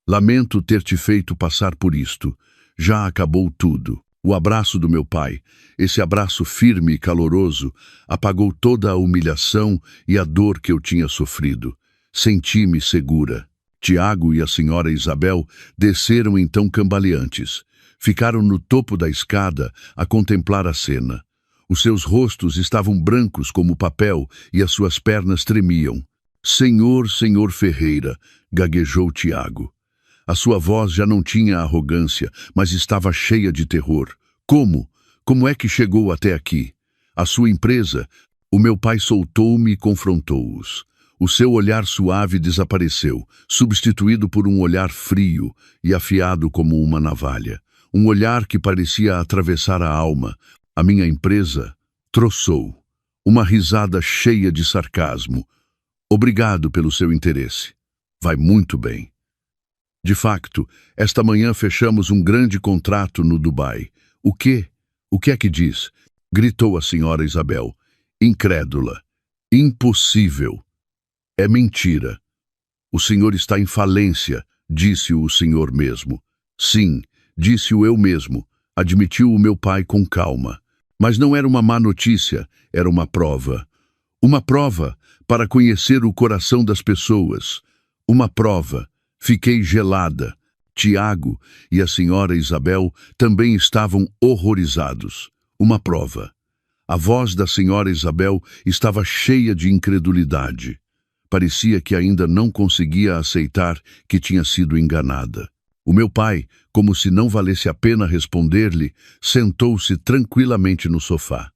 A: Lamento ter te feito passar por isto. Já acabou tudo. O abraço do meu pai, esse abraço firme e caloroso, apagou toda a humilhação e a dor que eu tinha sofrido. Senti-me segura. Tiago e a senhora Isabel desceram então cambaleantes. Ficaram no topo da escada a contemplar a cena. Os seus rostos estavam brancos como papel e as suas pernas tremiam. Senhor Ferreira, gaguejou Tiago. A sua voz já não tinha arrogância, mas estava cheia de terror. Como? Como é que chegou até aqui? A sua empresa? O meu pai soltou-me e confrontou-os. O seu olhar suave desapareceu, substituído por um olhar frio e afiado como uma navalha. Um olhar que parecia atravessar a alma. A minha empresa troçou. Uma risada cheia de sarcasmo. Obrigado pelo seu interesse. Vai muito bem. De facto, esta manhã fechamos um grande contrato no Dubai. O quê? O que é que diz? Gritou a senhora Isabel, incrédula. Impossível. É mentira. O senhor está em falência, disse-o o senhor mesmo. Sim, disse-o eu mesmo, admitiu o meu pai com calma. Mas não era uma má notícia, era uma prova. Uma prova para conhecer o coração das pessoas. Uma prova. Fiquei gelada. Tiago e a senhora Isabel também estavam horrorizados. Uma prova. A voz da senhora Isabel estava cheia de incredulidade. Parecia que ainda não conseguia aceitar que tinha sido enganada. O meu pai, como se não valesse a pena responder-lhe, sentou-se tranquilamente no sofá.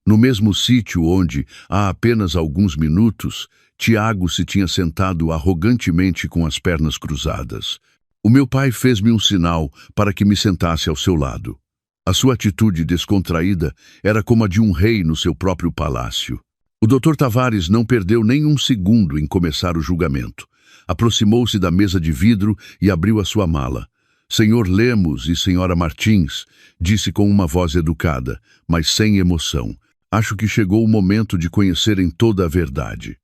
A: No mesmo sítio onde, há apenas alguns minutos, Tiago se tinha sentado arrogantemente com as pernas cruzadas. O meu pai fez-me um sinal para que me sentasse ao seu lado. A sua atitude descontraída era como a de um rei no seu próprio palácio. O Dr. Tavares não perdeu nem um segundo em começar o julgamento. Aproximou-se da mesa de vidro e abriu a sua mala. Senhor Lemos e senhora Martins, disse com uma voz educada, mas sem emoção. Acho que chegou o momento de conhecerem toda a verdade.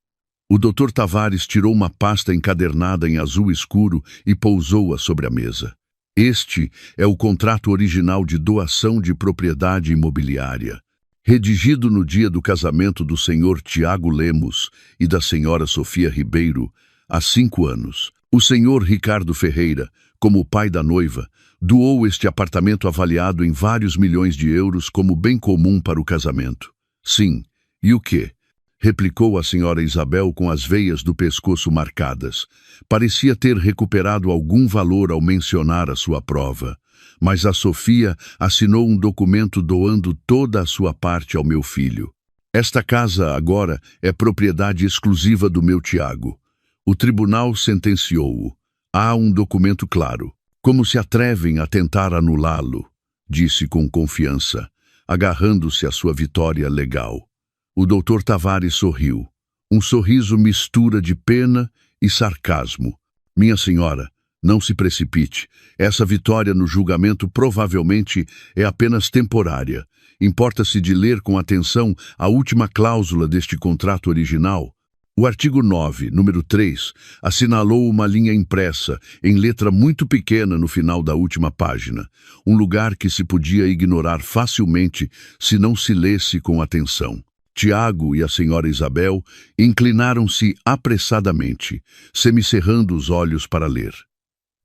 A: O Dr. Tavares tirou uma pasta encadernada em azul escuro e pousou-a sobre a mesa. Este é o contrato original de doação de propriedade imobiliária, redigido no dia do casamento do senhor Tiago Lemos e da senhora Sofia Ribeiro, há 5 anos. O senhor Ricardo Ferreira, como pai da noiva, doou este apartamento avaliado em vários milhões de euros como bem comum para o casamento. Sim, e o quê? Replicou a senhora Isabel com as veias do pescoço marcadas. Parecia ter recuperado algum valor ao mencionar a sua prova. Mas a Sofia assinou um documento doando toda a sua parte ao meu filho. Esta casa agora é propriedade exclusiva do meu Tiago. O tribunal sentenciou-o. Há um documento claro. Como se atrevem a tentar anulá-lo? Disse com confiança, agarrando-se à sua vitória legal. O Dr. Tavares sorriu. Um sorriso mistura de pena e sarcasmo. Minha senhora, não se precipite. Essa vitória no julgamento provavelmente é apenas temporária. Importa-se de ler com atenção a última cláusula deste contrato original. O artigo 9, número 3, assinalou uma linha impressa, em letra muito pequena no final da última página, um lugar que se podia ignorar facilmente se não se lesse com atenção. Tiago e a senhora Isabel inclinaram-se apressadamente, semicerrando os olhos para ler.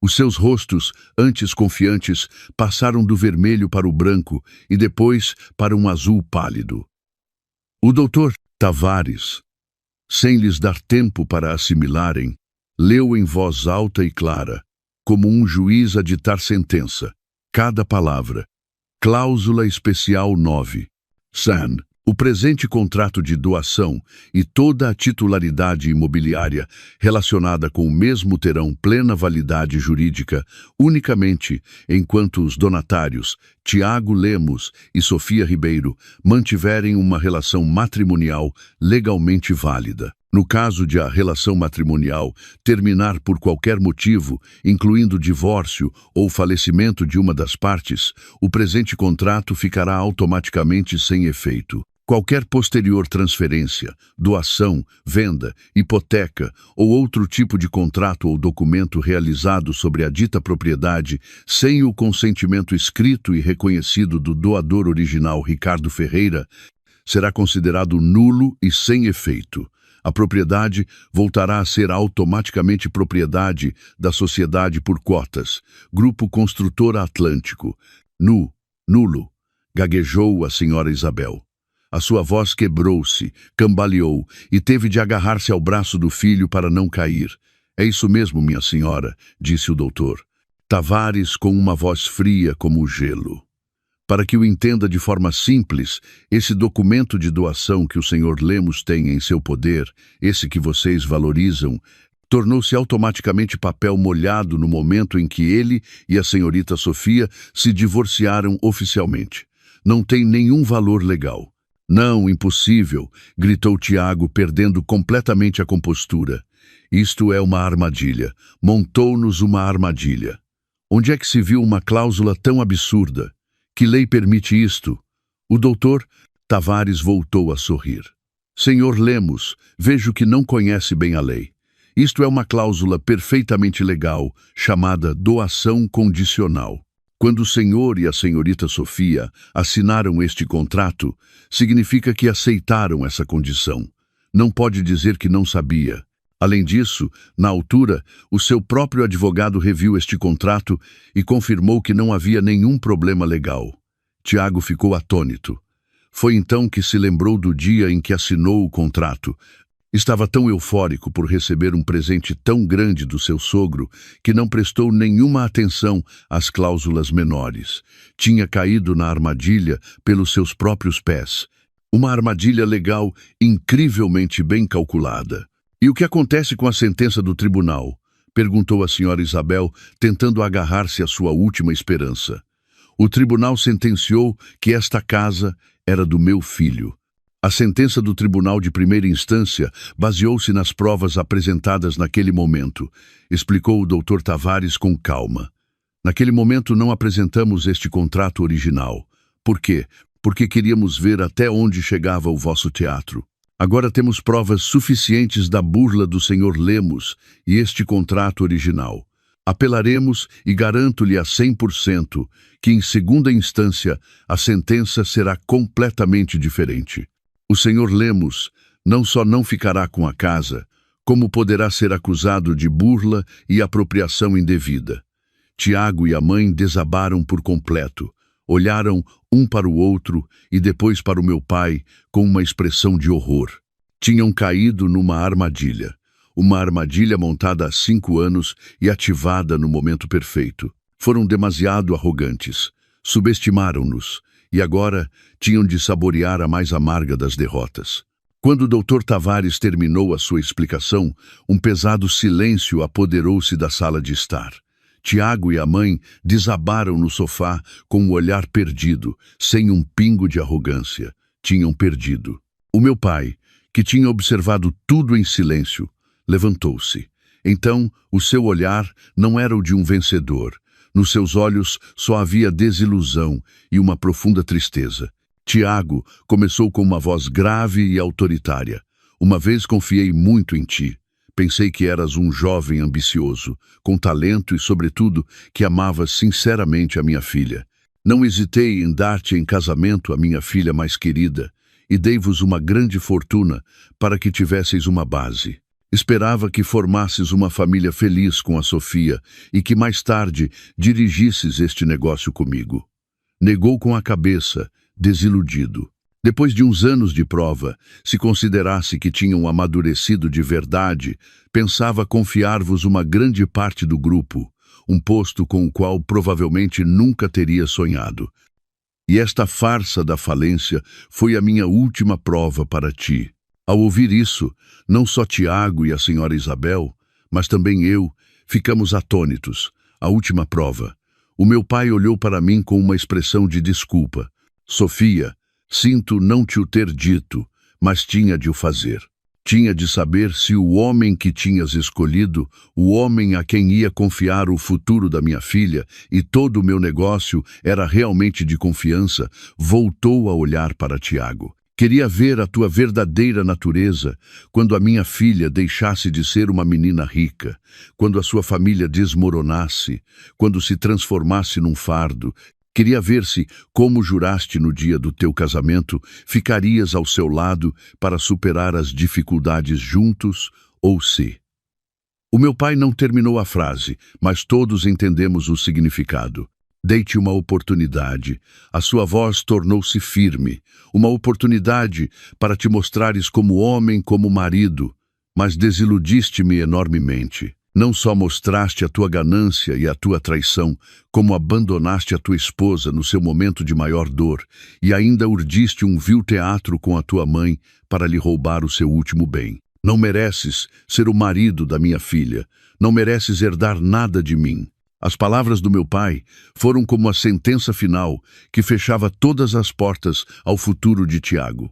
A: Os seus rostos, antes confiantes, passaram do vermelho para o branco e depois para um azul pálido. O Dr. Tavares, sem lhes dar tempo para assimilarem, leu em voz alta e clara, como um juiz a ditar sentença, cada palavra. Cláusula especial 9. San. O presente contrato de doação e toda a titularidade imobiliária relacionada com o mesmo terão plena validade jurídica unicamente enquanto os donatários, Tiago Lemos e Sofia Ribeiro, mantiverem uma relação matrimonial legalmente válida. No caso de a relação matrimonial terminar por qualquer motivo, incluindo divórcio ou falecimento de uma das partes, o presente contrato ficará automaticamente sem efeito. Qualquer posterior transferência, doação, venda, hipoteca ou outro tipo de contrato ou documento realizado sobre a dita propriedade sem o consentimento escrito e reconhecido do doador original Ricardo Ferreira será considerado nulo e sem efeito. A propriedade voltará a ser automaticamente propriedade da Sociedade por Cotas, Grupo Construtora Atlântico. Nulo, gaguejou a senhora Isabel. A sua voz quebrou-se, cambaleou e teve de agarrar-se ao braço do filho para não cair. É isso mesmo, minha senhora, disse o doutor. Tavares com uma voz fria como o gelo. Para que o entenda de forma simples, esse documento de doação que o senhor Lemos tem em seu poder, esse que vocês valorizam, tornou-se automaticamente papel molhado no momento em que ele e a senhorita Sofia se divorciaram oficialmente. Não tem nenhum valor legal. Não, impossível, gritou Tiago, perdendo completamente a compostura. Isto é uma armadilha. Montou-nos uma armadilha. Onde é que se viu uma cláusula tão absurda? Que lei permite isto? O doutor Tavares voltou a sorrir. Senhor Lemos, vejo que não conhece bem a lei. Isto é uma cláusula perfeitamente legal, chamada doação condicional. Quando o senhor e a senhorita Sofia assinaram este contrato, significa que aceitaram essa condição. Não pode dizer que não sabia. Além disso, na altura, o seu próprio advogado reviu este contrato e confirmou que não havia nenhum problema legal. Tiago ficou atônito. Foi então que se lembrou do dia em que assinou o contrato. Estava tão eufórico por receber um presente tão grande do seu sogro que não prestou nenhuma atenção às cláusulas menores. Tinha caído na armadilha pelos seus próprios pés. Uma armadilha legal incrivelmente bem calculada. E o que acontece com a sentença do tribunal? Perguntou a senhora Isabel, tentando agarrar-se à sua última esperança. O tribunal sentenciou que esta casa era do meu filho. A sentença do tribunal de primeira instância baseou-se nas provas apresentadas naquele momento, explicou o Dr. Tavares com calma. Naquele momento não apresentamos este contrato original. Por quê? Porque queríamos ver até onde chegava o vosso teatro. Agora temos provas suficientes da burla do Sr. Lemos e este contrato original. Apelaremos e garanto-lhe a 100% que, em segunda instância, a sentença será completamente diferente. O Sr. Lemos não só não ficará com a casa, como poderá ser acusado de burla e apropriação indevida. Tiago e a mãe desabaram por completo. Olharam um para o outro e depois para o meu pai com uma expressão de horror. Tinham caído numa armadilha. Uma armadilha montada há 5 anos e ativada no momento perfeito. Foram demasiado arrogantes. Subestimaram-nos. E agora tinham de saborear a mais amarga das derrotas. Quando o Dr. Tavares terminou a sua explicação, um pesado silêncio apoderou-se da sala de estar. Tiago e a mãe desabaram no sofá com o olhar perdido, sem um pingo de arrogância. Tinham perdido. O meu pai, que tinha observado tudo em silêncio, levantou-se. Então, o seu olhar não era o de um vencedor. Nos seus olhos só havia desilusão e uma profunda tristeza. Tiago começou com uma voz grave e autoritária. Uma vez confiei muito em ti. Pensei que eras um jovem ambicioso, com talento e, sobretudo, que amavas sinceramente a minha filha. Não hesitei em dar-te em casamento a minha filha mais querida e dei-vos uma grande fortuna para que tivesseis uma base. Esperava que formasses uma família feliz com a Sofia e que mais tarde dirigisses este negócio comigo. Negou com a cabeça, desiludido. Depois de uns anos de prova, se considerasse que tinham amadurecido de verdade, pensava confiar-vos uma grande parte do grupo, um posto com o qual provavelmente nunca teria sonhado. E esta farsa da falência foi a minha última prova para ti. Ao ouvir isso, não só Tiago e a senhora Isabel, mas também eu, ficamos atônitos. A última prova. O meu pai olhou para mim com uma expressão de desculpa. Sofia, sinto não te o ter dito, mas tinha de o fazer. Tinha de saber se o homem que tinhas escolhido, o homem a quem ia confiar o futuro da minha filha e todo o meu negócio era realmente de confiança, voltou a olhar para Tiago. Queria ver a tua verdadeira natureza quando a minha filha deixasse de ser uma menina rica, quando a sua família desmoronasse, quando se transformasse num fardo. Queria ver se, como juraste no dia do teu casamento, ficarias ao seu lado para superar as dificuldades juntos ou se. O meu pai não terminou a frase, mas todos entendemos o significado. Dei-te uma oportunidade. A sua voz tornou-se firme. Uma oportunidade para te mostrares como homem, como marido. Mas desiludiste-me enormemente. Não só mostraste a tua ganância e a tua traição, como abandonaste a tua esposa no seu momento de maior dor e ainda urdiste um vil teatro com a tua mãe para lhe roubar o seu último bem. Não mereces ser o marido da minha filha. Não mereces herdar nada de mim. As palavras do meu pai foram como a sentença final que fechava todas as portas ao futuro de Tiago.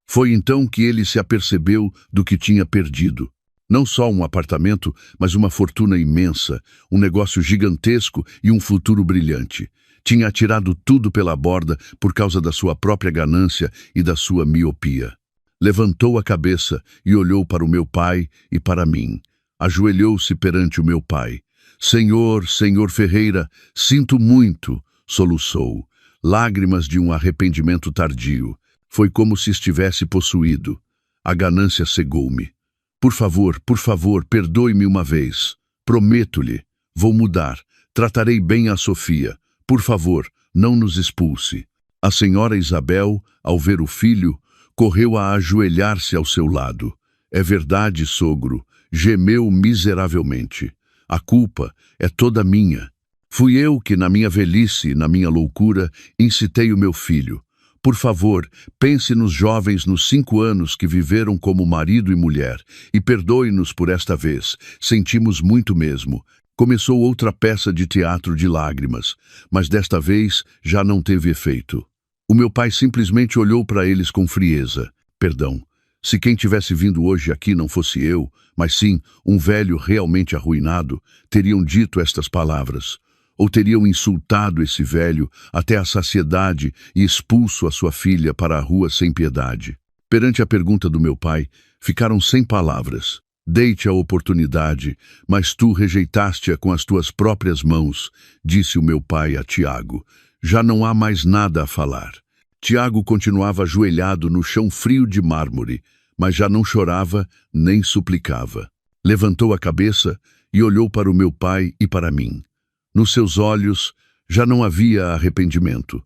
A: Foi então que ele se apercebeu do que tinha perdido. Não só um apartamento, mas uma fortuna imensa, um negócio gigantesco e um futuro brilhante. Tinha atirado tudo pela borda por causa da sua própria ganância e da sua miopia. Levantou a cabeça e olhou para o meu pai e para mim. Ajoelhou-se perante o meu pai. Senhor Ferreira, sinto muito, soluçou. Lágrimas de um arrependimento tardio. Foi como se estivesse possuído. A ganância cegou-me. Por favor, perdoe-me uma vez. Prometo-lhe. Vou mudar. Tratarei bem a Sofia. Por favor, não nos expulse. A senhora Isabel, ao ver o filho, correu a ajoelhar-se ao seu lado. É verdade, sogro, gemeu miseravelmente. A culpa é toda minha. Fui eu que, na minha velhice, na minha loucura, incitei o meu filho. Por favor, pense nos jovens nos 5 anos que viveram como marido e mulher, e perdoe-nos por esta vez. Sentimos muito mesmo. Começou outra peça de teatro de lágrimas, mas desta vez já não teve efeito. O meu pai simplesmente olhou para eles com frieza. Perdão, se quem tivesse vindo hoje aqui não fosse eu, mas sim um velho realmente arruinado, teriam dito estas palavras. Ou teriam insultado esse velho até a saciedade e expulso a sua filha para a rua sem piedade. Perante a pergunta do meu pai, ficaram sem palavras. Dei-te a oportunidade, mas tu rejeitaste-a com as tuas próprias mãos, disse o meu pai a Tiago. Já não há mais nada a falar. Tiago continuava ajoelhado no chão frio de mármore, mas já não chorava nem suplicava. Levantou a cabeça e olhou para o meu pai e para mim. Nos seus olhos já não havia arrependimento,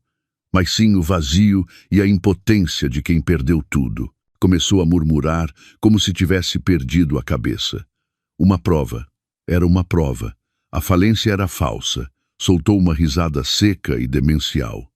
A: mas sim o vazio e a impotência de quem perdeu tudo. Começou a murmurar como se tivesse perdido a cabeça. Uma prova. Era uma prova. A falência era falsa. Soltou uma risada seca e demencial.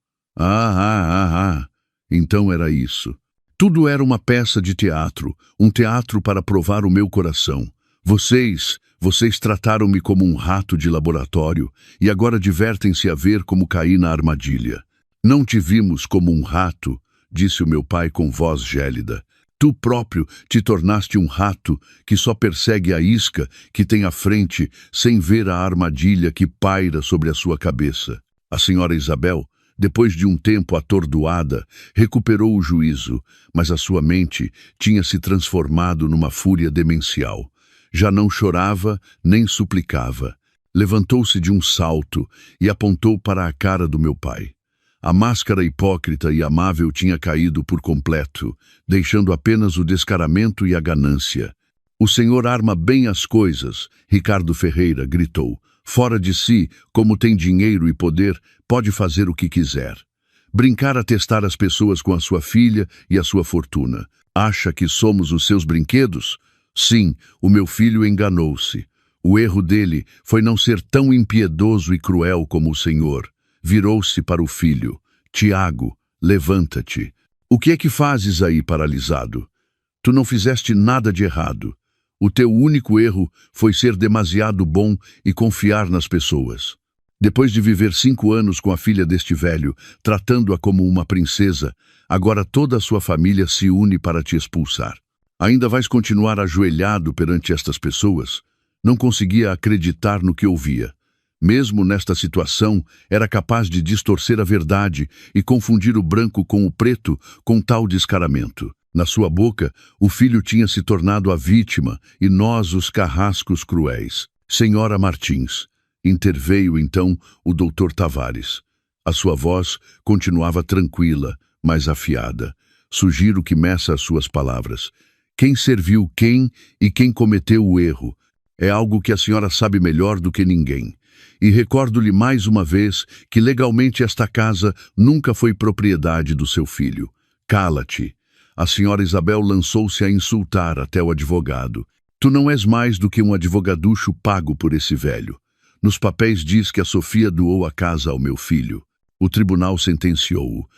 A: Então era isso. Tudo era uma peça de teatro, um teatro para provar o meu coração. Vocês trataram-me como um rato de laboratório e agora divertem-se a ver como caí na armadilha. Não te vimos como um rato, disse o meu pai com voz gélida. Tu próprio te tornaste um rato que só persegue a isca que tem à frente sem ver a armadilha que paira sobre a sua cabeça. A senhora Isabel, depois de um tempo atordoada, recuperou o juízo, mas a sua mente tinha se transformado numa fúria demencial. Já não chorava nem suplicava. Levantou-se de um salto e apontou para a cara do meu pai. A máscara hipócrita e amável tinha caído por completo, deixando apenas o descaramento e a ganância. O senhor arma bem as coisas, Ricardo Ferreira gritou. Fora de si, como tem dinheiro e poder, pode fazer o que quiser. Brincar a testar as pessoas com a sua filha e a sua fortuna. Acha que somos os seus brinquedos? Sim, o meu filho enganou-se. O erro dele foi não ser tão impiedoso e cruel como o senhor. Virou-se para o filho. Tiago, levanta-te. O que é que fazes aí paralisado? Tu não fizeste nada de errado. O teu único erro foi ser demasiado bom e confiar nas pessoas. Depois de viver 5 anos com a filha deste velho, tratando-a como uma princesa, agora toda a sua família se une para te expulsar. Ainda vais continuar ajoelhado perante estas pessoas? Não conseguia acreditar no que ouvia. Mesmo nesta situação, era capaz de distorcer a verdade e confundir o branco com o preto com tal descaramento. Na sua boca, o filho tinha se tornado a vítima e nós os carrascos cruéis. Senhora Martins, interveio então o doutor Tavares. A sua voz continuava tranquila, mas afiada. Sugiro que meça as suas palavras. Quem serviu quem e quem cometeu o erro? É algo que a senhora sabe melhor do que ninguém. E recordo-lhe mais uma vez que legalmente esta casa nunca foi propriedade do seu filho. Cala-te. A senhora Isabel lançou-se a insultar até o advogado. Tu não és mais do que um advogaducho pago por esse velho. Nos papéis diz que a Sofia doou a casa ao meu filho. O tribunal sentenciou-o.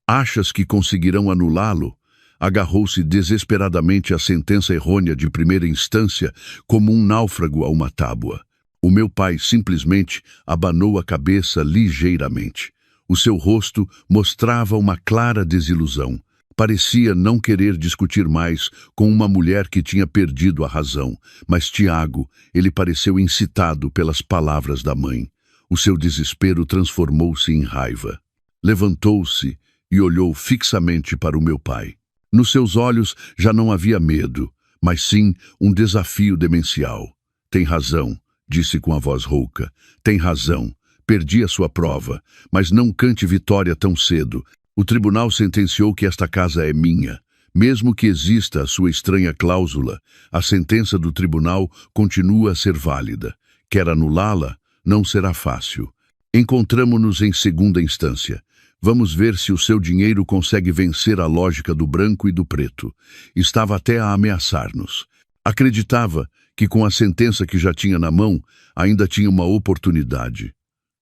A: Achas que conseguirão anulá-lo? Agarrou-se desesperadamente à sentença errônea de primeira instância como um náufrago a uma tábua. O meu pai simplesmente abanou a cabeça ligeiramente. O seu rosto mostrava uma clara desilusão. Parecia não querer discutir mais com uma mulher que tinha perdido a razão, mas Tiago, ele pareceu incitado pelas palavras da mãe. O seu desespero transformou-se em raiva. Levantou-se e olhou fixamente para o meu pai. Nos seus olhos já não havia medo, mas sim um desafio demencial. Tem razão, disse com a voz rouca. Tem razão. Perdi a sua prova, mas não cante vitória tão cedo. O tribunal sentenciou que esta casa é minha. Mesmo que exista a sua estranha cláusula, a sentença do tribunal continua a ser válida. Quer anulá-la? Não será fácil. Encontramo-nos em segunda instância. Vamos ver se o seu dinheiro consegue vencer a lógica do branco e do preto. Estava até a ameaçar-nos. Acreditava que com a sentença que já tinha na mão, ainda tinha uma oportunidade.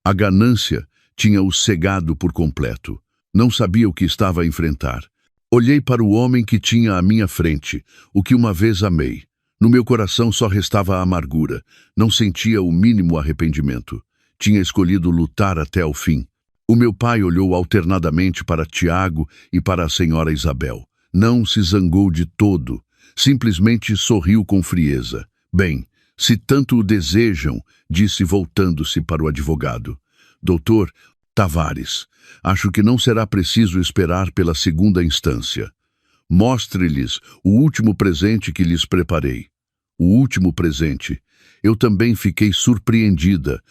A: A ganância tinha-o cegado por completo. Não sabia o que estava a enfrentar. Olhei para o homem que tinha à minha frente, o que uma vez amei. No meu coração só restava a amargura. Não sentia o mínimo arrependimento. Tinha escolhido lutar até o fim. O meu pai olhou alternadamente para Tiago e para a senhora Isabel. Não se zangou de todo. Simplesmente sorriu com frieza. Bem, se tanto o desejam, disse voltando-se para o advogado. Doutor Tavares, acho que não será preciso esperar pela segunda instância. Mostre-lhes o último presente que lhes preparei. O último presente. Eu também fiquei surpreendida.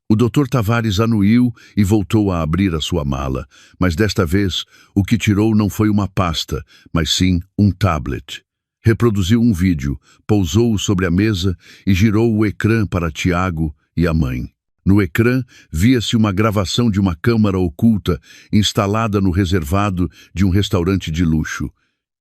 A: O Dr. Tavares anuiu e voltou a abrir a sua mala, mas desta vez o que tirou não foi uma pasta, mas sim um tablet. Reproduziu um vídeo, pousou-o sobre a mesa e girou o ecrã para Tiago e a mãe. No ecrã, via-se uma gravação de uma câmara oculta instalada no reservado de um restaurante de luxo.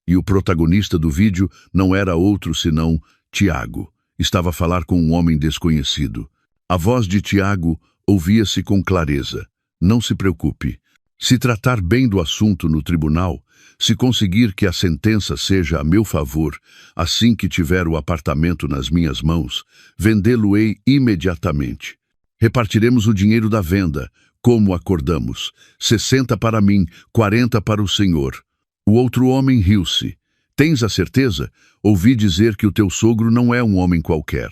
A: E o protagonista do vídeo não era outro senão Tiago. Estava a falar com um homem desconhecido. A voz de Tiago ouvia-se com clareza. Não se preocupe. Se tratar bem do assunto no tribunal, se conseguir que a sentença seja a meu favor, assim que tiver o apartamento nas minhas mãos, vendê-lo-ei imediatamente. Repartiremos o dinheiro da venda, como acordamos. 60 para mim, 40 para o senhor. O outro homem riu-se. Tens a certeza? Ouvi dizer que o teu sogro não é um homem qualquer.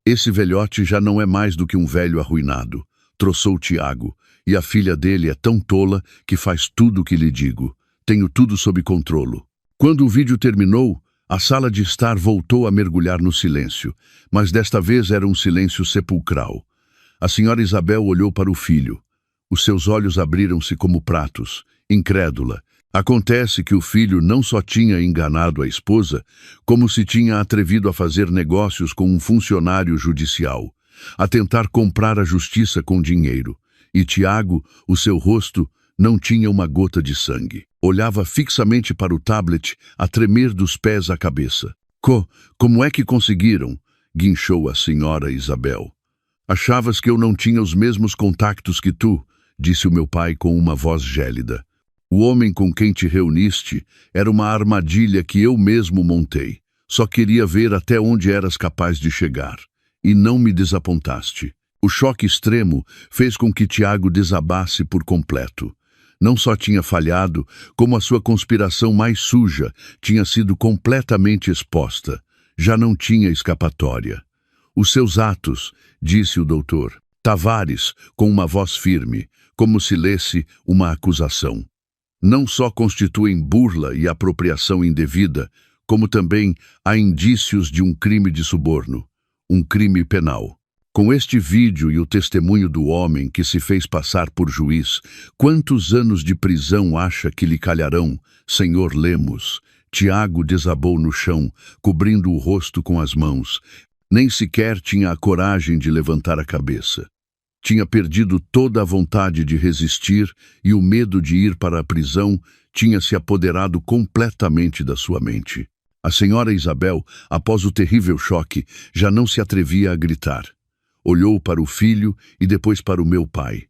A: Esse velhote já não é mais do que um velho arruinado, troçou Tiago, e a filha dele é tão tola que faz tudo o que lhe digo. Tenho tudo sob controle. Quando o vídeo terminou, a sala de estar voltou a mergulhar no silêncio, mas desta vez era um silêncio sepulcral. A senhora Isabel olhou para o filho. Os seus olhos abriram-se como pratos, incrédula. Acontece que o filho não só tinha enganado a esposa, como se tinha atrevido a fazer negócios com um funcionário judicial, a tentar comprar a justiça com dinheiro. E Tiago, o seu rosto, não tinha uma gota de sangue. Olhava fixamente para o tablet, a tremer dos pés à cabeça. Como é que conseguiram? Guinchou a senhora Isabel. Achavas que eu não tinha os mesmos contactos que tu, disse o meu pai com uma voz gélida. O homem com quem te reuniste era uma armadilha que eu mesmo montei. Só queria ver até onde eras capaz de chegar. E não me desapontaste. O choque extremo fez com que Tiago desabasse por completo. Não só tinha falhado, como a sua conspiração mais suja tinha sido completamente exposta. Já não tinha escapatória. Os seus atos, disse o doutor Tavares, com uma voz firme, como se lesse uma acusação. Não só constituem burla e apropriação indevida, como também há indícios de um crime de suborno, um crime penal. Com este vídeo e o testemunho do homem que se fez passar por juiz, quantos anos de prisão acha que lhe calharão, senhor Lemos? Tiago desabou no chão, cobrindo o rosto com as mãos. Nem sequer tinha a coragem de levantar a cabeça. Tinha perdido toda a vontade de resistir e o medo de ir para a prisão tinha se apoderado completamente da sua mente. A senhora Isabel, após o terrível choque, já não se atrevia a gritar. Olhou para o filho e depois para o meu pai.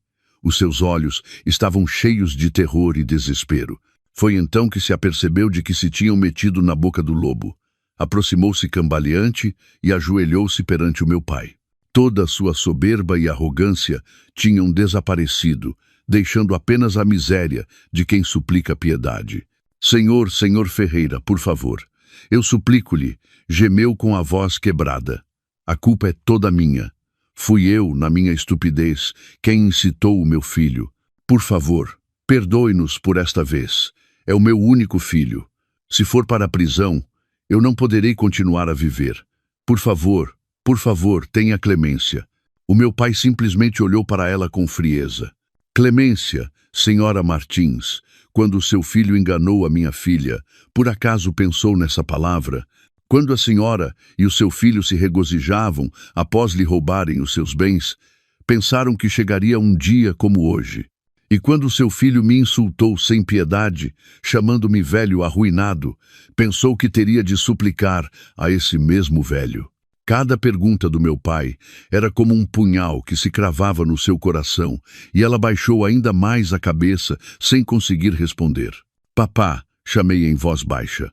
A: Os seus olhos estavam cheios de terror e desespero. Foi então que se apercebeu de que se tinham metido na boca do lobo. Aproximou-se cambaleante e ajoelhou-se perante o meu pai. Toda a sua soberba e arrogância tinham desaparecido, deixando apenas a miséria de quem suplica piedade. Senhor Ferreira, por favor, eu suplico-lhe, gemeu com a voz quebrada. A culpa é toda minha. Fui eu, na minha estupidez, quem incitou o meu filho. Por favor, perdoe-nos por esta vez. É o meu único filho. Se for para a prisão, eu não poderei continuar a viver. Por favor, tenha clemência. O meu pai simplesmente olhou para ela com frieza. Clemência, senhora Martins, quando seu filho enganou a minha filha, por acaso pensou nessa palavra? Quando a senhora e o seu filho se regozijavam após lhe roubarem os seus bens, pensaram que chegaria um dia como hoje. E quando seu filho me insultou sem piedade, chamando-me velho arruinado, pensou que teria de suplicar a esse mesmo velho. Cada pergunta do meu pai era como um punhal que se cravava no seu coração, e ela baixou ainda mais a cabeça sem conseguir responder. Papá, chamei em voz baixa.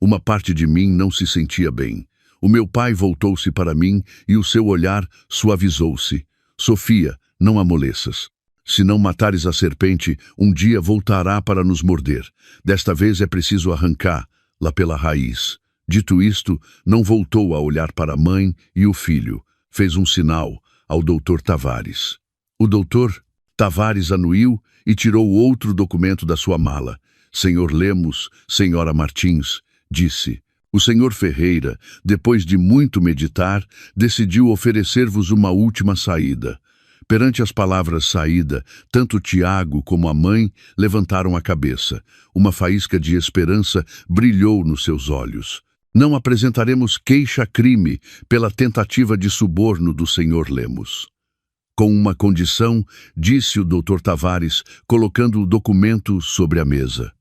A: Uma parte de mim não se sentia bem. O meu pai voltou-se para mim e o seu olhar suavizou-se. Sofia, não amoleças. Se não matares a serpente, um dia voltará para nos morder. Desta vez é preciso arrancá-la pela raiz. Dito isto, não voltou a olhar para a mãe e o filho. Fez um sinal ao doutor Tavares. O doutor Tavares anuiu e tirou outro documento da sua mala. Senhor Lemos, senhora Martins, disse. O senhor Ferreira, depois de muito meditar, decidiu oferecer-vos uma última saída. Perante as palavras saída, tanto Tiago como a mãe levantaram a cabeça. Uma faísca de esperança brilhou nos seus olhos. Não apresentaremos queixa-crime pela tentativa de suborno do senhor Lemos. Com uma condição, disse o doutor Tavares, colocando o documento sobre a mesa.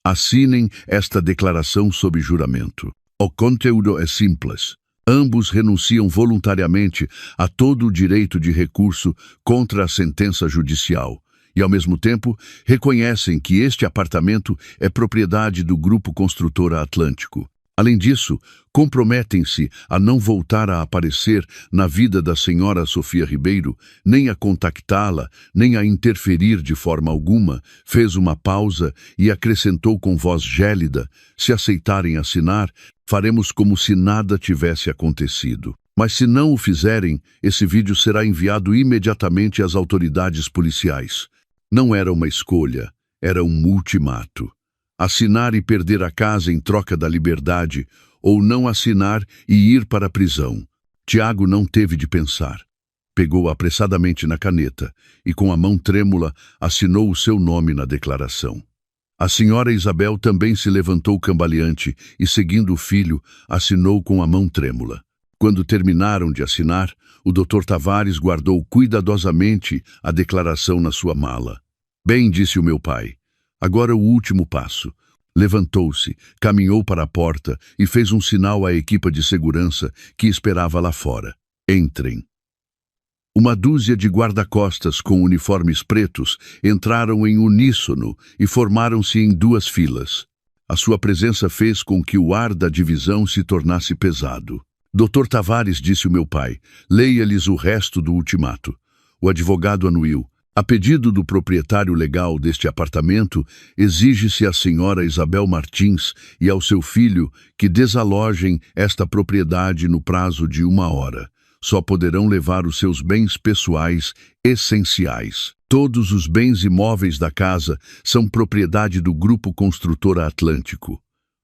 A: Assinem esta declaração sob juramento. O conteúdo é simples. Ambos renunciam voluntariamente a todo o direito de recurso contra a sentença judicial e, ao mesmo tempo, reconhecem que este apartamento é propriedade do Grupo Construtora Atlântico. Além disso, comprometem-se a não voltar a aparecer na vida da senhora Sofia Ribeiro, nem a contactá-la, nem a interferir de forma alguma. Fez uma pausa e acrescentou com voz gélida: se aceitarem assinar, faremos como se nada tivesse acontecido. Mas se não o fizerem, esse vídeo será enviado imediatamente às autoridades policiais. Não era uma escolha, era um ultimato. Assinar e perder a casa em troca da liberdade, ou não assinar e ir para a prisão. Tiago não teve de pensar. Pegou apressadamente na caneta e, com a mão trêmula, assinou o seu nome na declaração. A senhora Isabel também se levantou cambaleante e, seguindo o filho, assinou com a mão trêmula. Quando terminaram de assinar, o doutor Tavares guardou cuidadosamente a declaração na sua mala. Bem, disse o meu pai. Agora o último passo. Levantou-se, caminhou para a porta e fez um sinal à equipa de segurança que esperava lá fora. Entrem. Uma dúzia de guarda-costas com uniformes pretos entraram em uníssono e formaram-se em duas filas. A sua presença fez com que o ar da divisão se tornasse pesado. Doutor Tavares, disse o meu pai, leia-lhes o resto do ultimato. O advogado anuiu. A pedido do proprietário legal deste apartamento, exige-se à senhora Isabel Martins e ao seu filho que desalojem esta propriedade no prazo de 1 hora. Só poderão levar os seus bens pessoais essenciais. Todos os bens imóveis da casa são propriedade do Grupo Construtora Atlântico.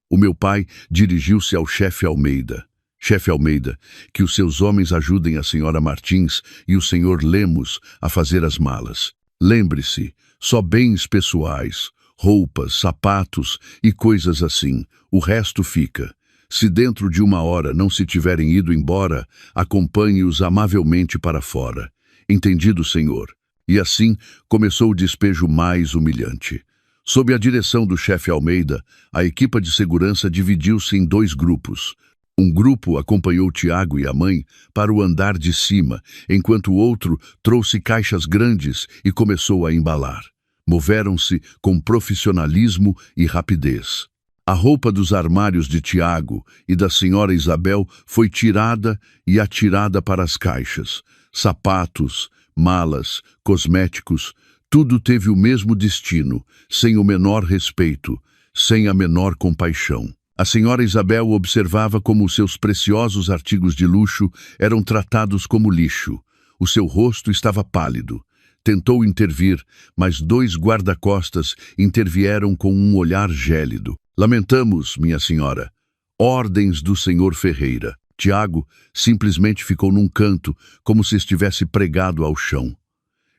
A: O meu pai dirigiu-se ao chefe Almeida. Chefe Almeida, que os seus homens ajudem a senhora Martins e o senhor Lemos a fazer as malas. Lembre-se, só bens pessoais, roupas, sapatos e coisas assim. O resto fica. Se dentro de 1 hora não se tiverem ido embora, acompanhe-os amavelmente para fora. Entendido, senhor? E assim começou o despejo mais humilhante. Sob a direção do chefe Almeida, a equipa de segurança dividiu-se em 2 grupos. Um grupo acompanhou Tiago e a mãe para o andar de cima, enquanto o outro trouxe caixas grandes e começou a embalar. Moveram-se com profissionalismo e rapidez. A roupa dos armários de Tiago e da senhora Isabel foi tirada e atirada para as caixas. Sapatos, malas, cosméticos, tudo teve o mesmo destino, sem o menor respeito, sem a menor compaixão. A senhora Isabel observava como os seus preciosos artigos de luxo eram tratados como lixo. O seu rosto estava pálido. Tentou intervir, mas 2 guarda-costas intervieram com um olhar gélido. Lamentamos, minha senhora. Ordens do senhor Ferreira. Tiago simplesmente ficou num canto, como se estivesse pregado ao chão.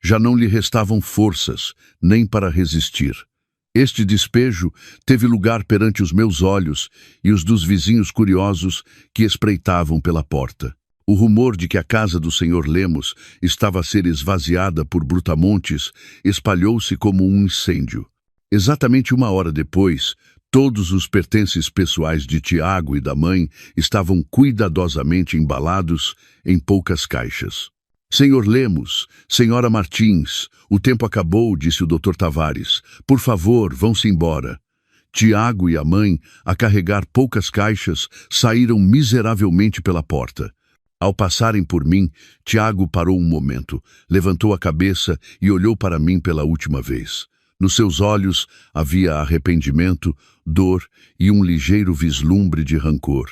A: Já não lhe restavam forças, nem para resistir. Este despejo teve lugar perante os meus olhos e os dos vizinhos curiosos que espreitavam pela porta. O rumor de que a casa do Sr. Lemos estava a ser esvaziada por brutamontes espalhou-se como um incêndio. Exatamente 1 hora depois, todos os pertences pessoais de Tiago e da mãe estavam cuidadosamente embalados em poucas caixas. Senhor Lemos, Senhora Martins, o tempo acabou, disse o Dr. Tavares. Por favor, vão-se embora. Tiago e a mãe, a carregar poucas caixas, saíram miseravelmente pela porta. Ao passarem por mim, Tiago parou um momento, levantou a cabeça e olhou para mim pela última vez. Nos seus olhos havia arrependimento, dor e um ligeiro vislumbre de rancor.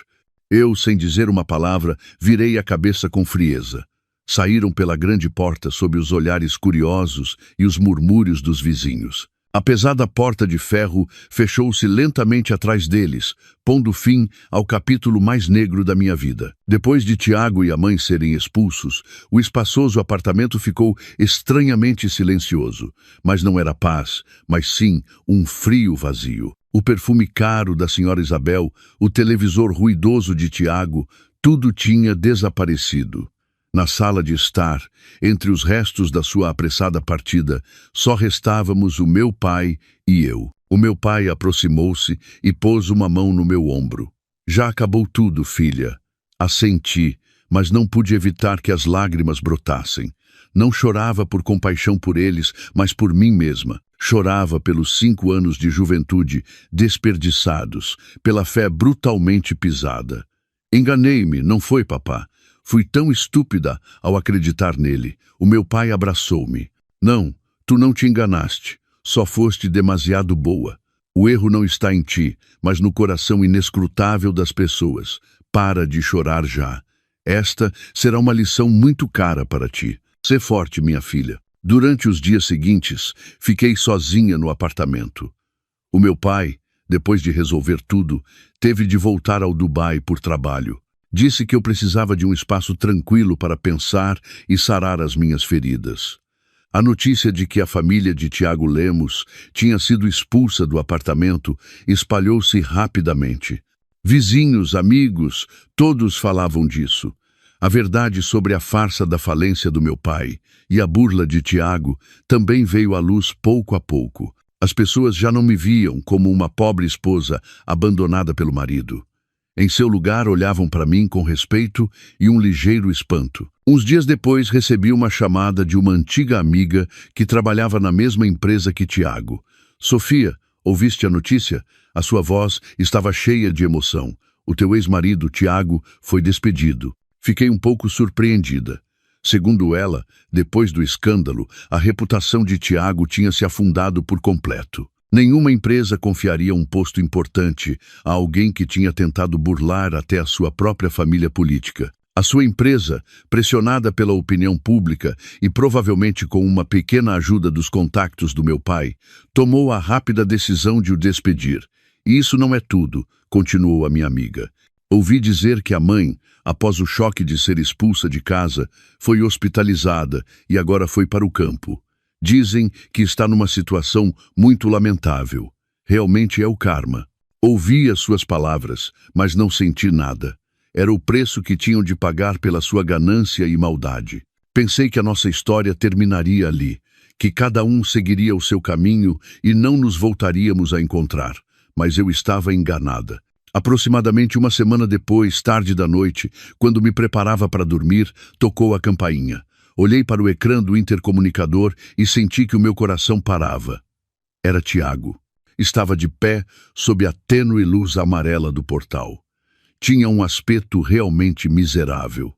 A: Eu, sem dizer uma palavra, virei a cabeça com frieza. Saíram pela grande porta sob os olhares curiosos e os murmúrios dos vizinhos. A pesada porta de ferro fechou-se lentamente atrás deles, pondo fim ao capítulo mais negro da minha vida. Depois de Tiago e a mãe serem expulsos, o espaçoso apartamento ficou estranhamente silencioso. Mas não era paz, mas sim um frio vazio. O perfume caro da senhora Isabel, o televisor ruidoso de Tiago, tudo tinha desaparecido. Na sala de estar, entre os restos da sua apressada partida, só restávamos o meu pai e eu. O meu pai aproximou-se e pôs uma mão no meu ombro. Já acabou tudo, filha. Assenti, mas não pude evitar que as lágrimas brotassem. Não chorava por compaixão por eles, mas por mim mesma. Chorava pelos 5 anos de juventude desperdiçados, pela fé brutalmente pisada. Enganei-me, não foi, papá? Fui tão estúpida ao acreditar nele. O meu pai abraçou-me. Não, tu não te enganaste. Só foste demasiado boa. O erro não está em ti, mas no coração inescrutável das pessoas. Para de chorar já. Esta será uma lição muito cara para ti. Sê forte, minha filha. Durante os dias seguintes, fiquei sozinha no apartamento. O meu pai, depois de resolver tudo, teve de voltar ao Dubai por trabalho. Disse que eu precisava de um espaço tranquilo para pensar e sarar as minhas feridas. A notícia de que a família de Tiago Lemos tinha sido expulsa do apartamento espalhou-se rapidamente. Vizinhos, amigos, todos falavam disso. A verdade sobre a farsa da falência do meu pai e a burla de Tiago também veio à luz pouco a pouco. As pessoas já não me viam como uma pobre esposa abandonada pelo marido. Em seu lugar, olhavam para mim com respeito e um ligeiro espanto. Uns dias depois, recebi uma chamada de uma antiga amiga que trabalhava na mesma empresa que Tiago. Sofia, ouviste a notícia? A sua voz estava cheia de emoção. O teu ex-marido, Tiago, foi despedido. Fiquei um pouco surpreendida. Segundo ela, depois do escândalo, a reputação de Tiago tinha se afundado por completo. Nenhuma empresa confiaria um posto importante a alguém que tinha tentado burlar até a sua própria família política. A sua empresa, pressionada pela opinião pública e provavelmente com uma pequena ajuda dos contactos do meu pai, tomou a rápida decisão de o despedir. E isso não é tudo, continuou a minha amiga. Ouvi dizer que a mãe, após o choque de ser expulsa de casa, foi hospitalizada e agora foi para o campo. Dizem que está numa situação muito lamentável. Realmente é o karma. Ouvi as suas palavras, mas não senti nada. Era o preço que tinham de pagar pela sua ganância e maldade. Pensei que a nossa história terminaria ali, que cada um seguiria o seu caminho e não nos voltaríamos a encontrar. Mas eu estava enganada. Aproximadamente 1 semana depois, tarde da noite, quando me preparava para dormir, tocou a campainha. Olhei para o ecrã do intercomunicador e senti que o meu coração parava. Era Tiago. Estava de pé sob a tênue luz amarela do portal. Tinha um aspecto realmente miserável.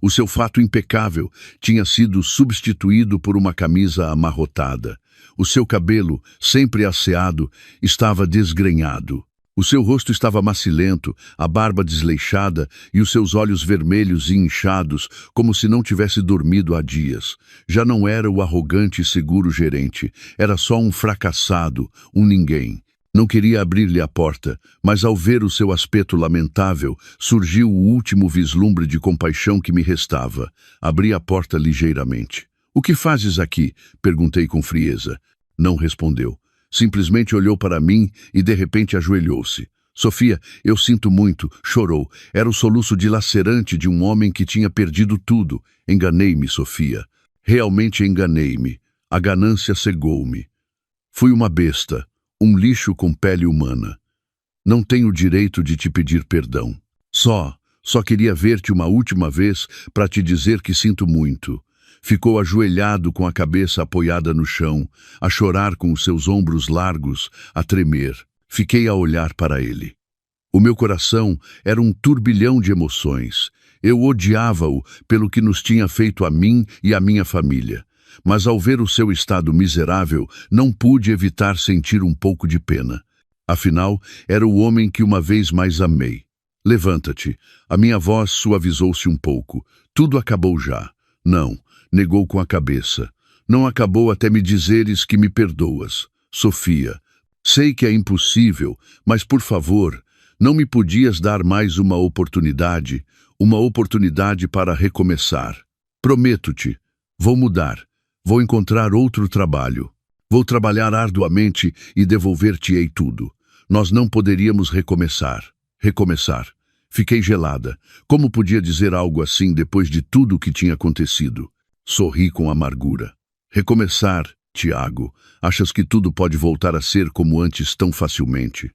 A: O seu fato impecável tinha sido substituído por uma camisa amarrotada. O seu cabelo, sempre asseado, estava desgrenhado. O seu rosto estava macilento, a barba desleixada e os seus olhos vermelhos e inchados, como se não tivesse dormido há dias. Já não era o arrogante e seguro gerente, era só um fracassado, um ninguém. Não queria abrir-lhe a porta, mas ao ver o seu aspecto lamentável, surgiu o último vislumbre de compaixão que me restava. Abri a porta ligeiramente. "O que fazes aqui?" perguntei com frieza. Não respondeu. Simplesmente olhou para mim e de repente ajoelhou-se. Sofia, eu sinto muito, chorou. Era o soluço dilacerante de um homem que tinha perdido tudo. Enganei-me, Sofia. Realmente enganei-me. A ganância cegou-me. Fui uma besta, um lixo com pele humana. Não tenho o direito de te pedir perdão. Só queria ver-te uma última vez para te dizer que sinto muito. Ficou ajoelhado com a cabeça apoiada no chão, a chorar com os seus ombros largos, a tremer. Fiquei a olhar para ele. O meu coração era um turbilhão de emoções. Eu odiava-o pelo que nos tinha feito a mim e a minha família. Mas ao ver o seu estado miserável, não pude evitar sentir um pouco de pena. Afinal, era o homem que uma vez mais amei. Levanta-te. A minha voz suavizou-se um pouco. Tudo acabou já. Não, negou com a cabeça. Não acabou até me dizeres que me perdoas. Sofia, sei que é impossível, mas por favor, não me podias dar mais uma oportunidade para recomeçar. Prometo-te, vou mudar, vou encontrar outro trabalho. Vou trabalhar arduamente e devolver-te-ei tudo. Nós não poderíamos recomeçar. Fiquei gelada. Como podia dizer algo assim depois de tudo o que tinha acontecido? Sorri com amargura. Recomeçar, Tiago. Achas que tudo pode voltar a ser como antes tão facilmente?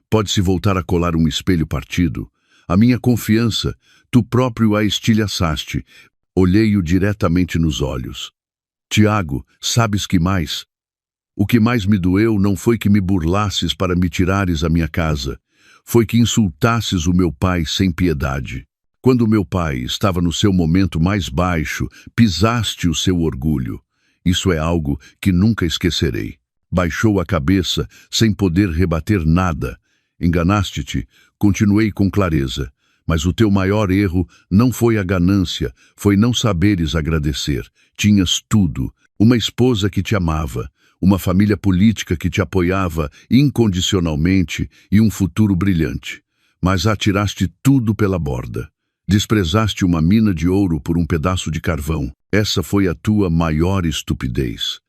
A: Pode-se voltar a colar um espelho partido? A minha confiança, tu próprio a estilhaçaste. Olhei-o diretamente nos olhos. Tiago, sabes que mais? O que mais me doeu não foi que me burlasses para me tirares a minha casa. Foi que insultasses o meu pai sem piedade. Quando meu pai estava no seu momento mais baixo, pisaste o seu orgulho. Isso é algo que nunca esquecerei. Baixou a cabeça sem poder rebater nada. Enganaste-te, continuei com clareza. Mas o teu maior erro não foi a ganância, foi não saberes agradecer. Tinhas tudo, uma esposa que te amava, uma família política que te apoiava incondicionalmente e um futuro brilhante. Mas atiraste tudo pela borda. Desprezaste uma mina de ouro por um pedaço de carvão. Essa foi a tua maior estupidez.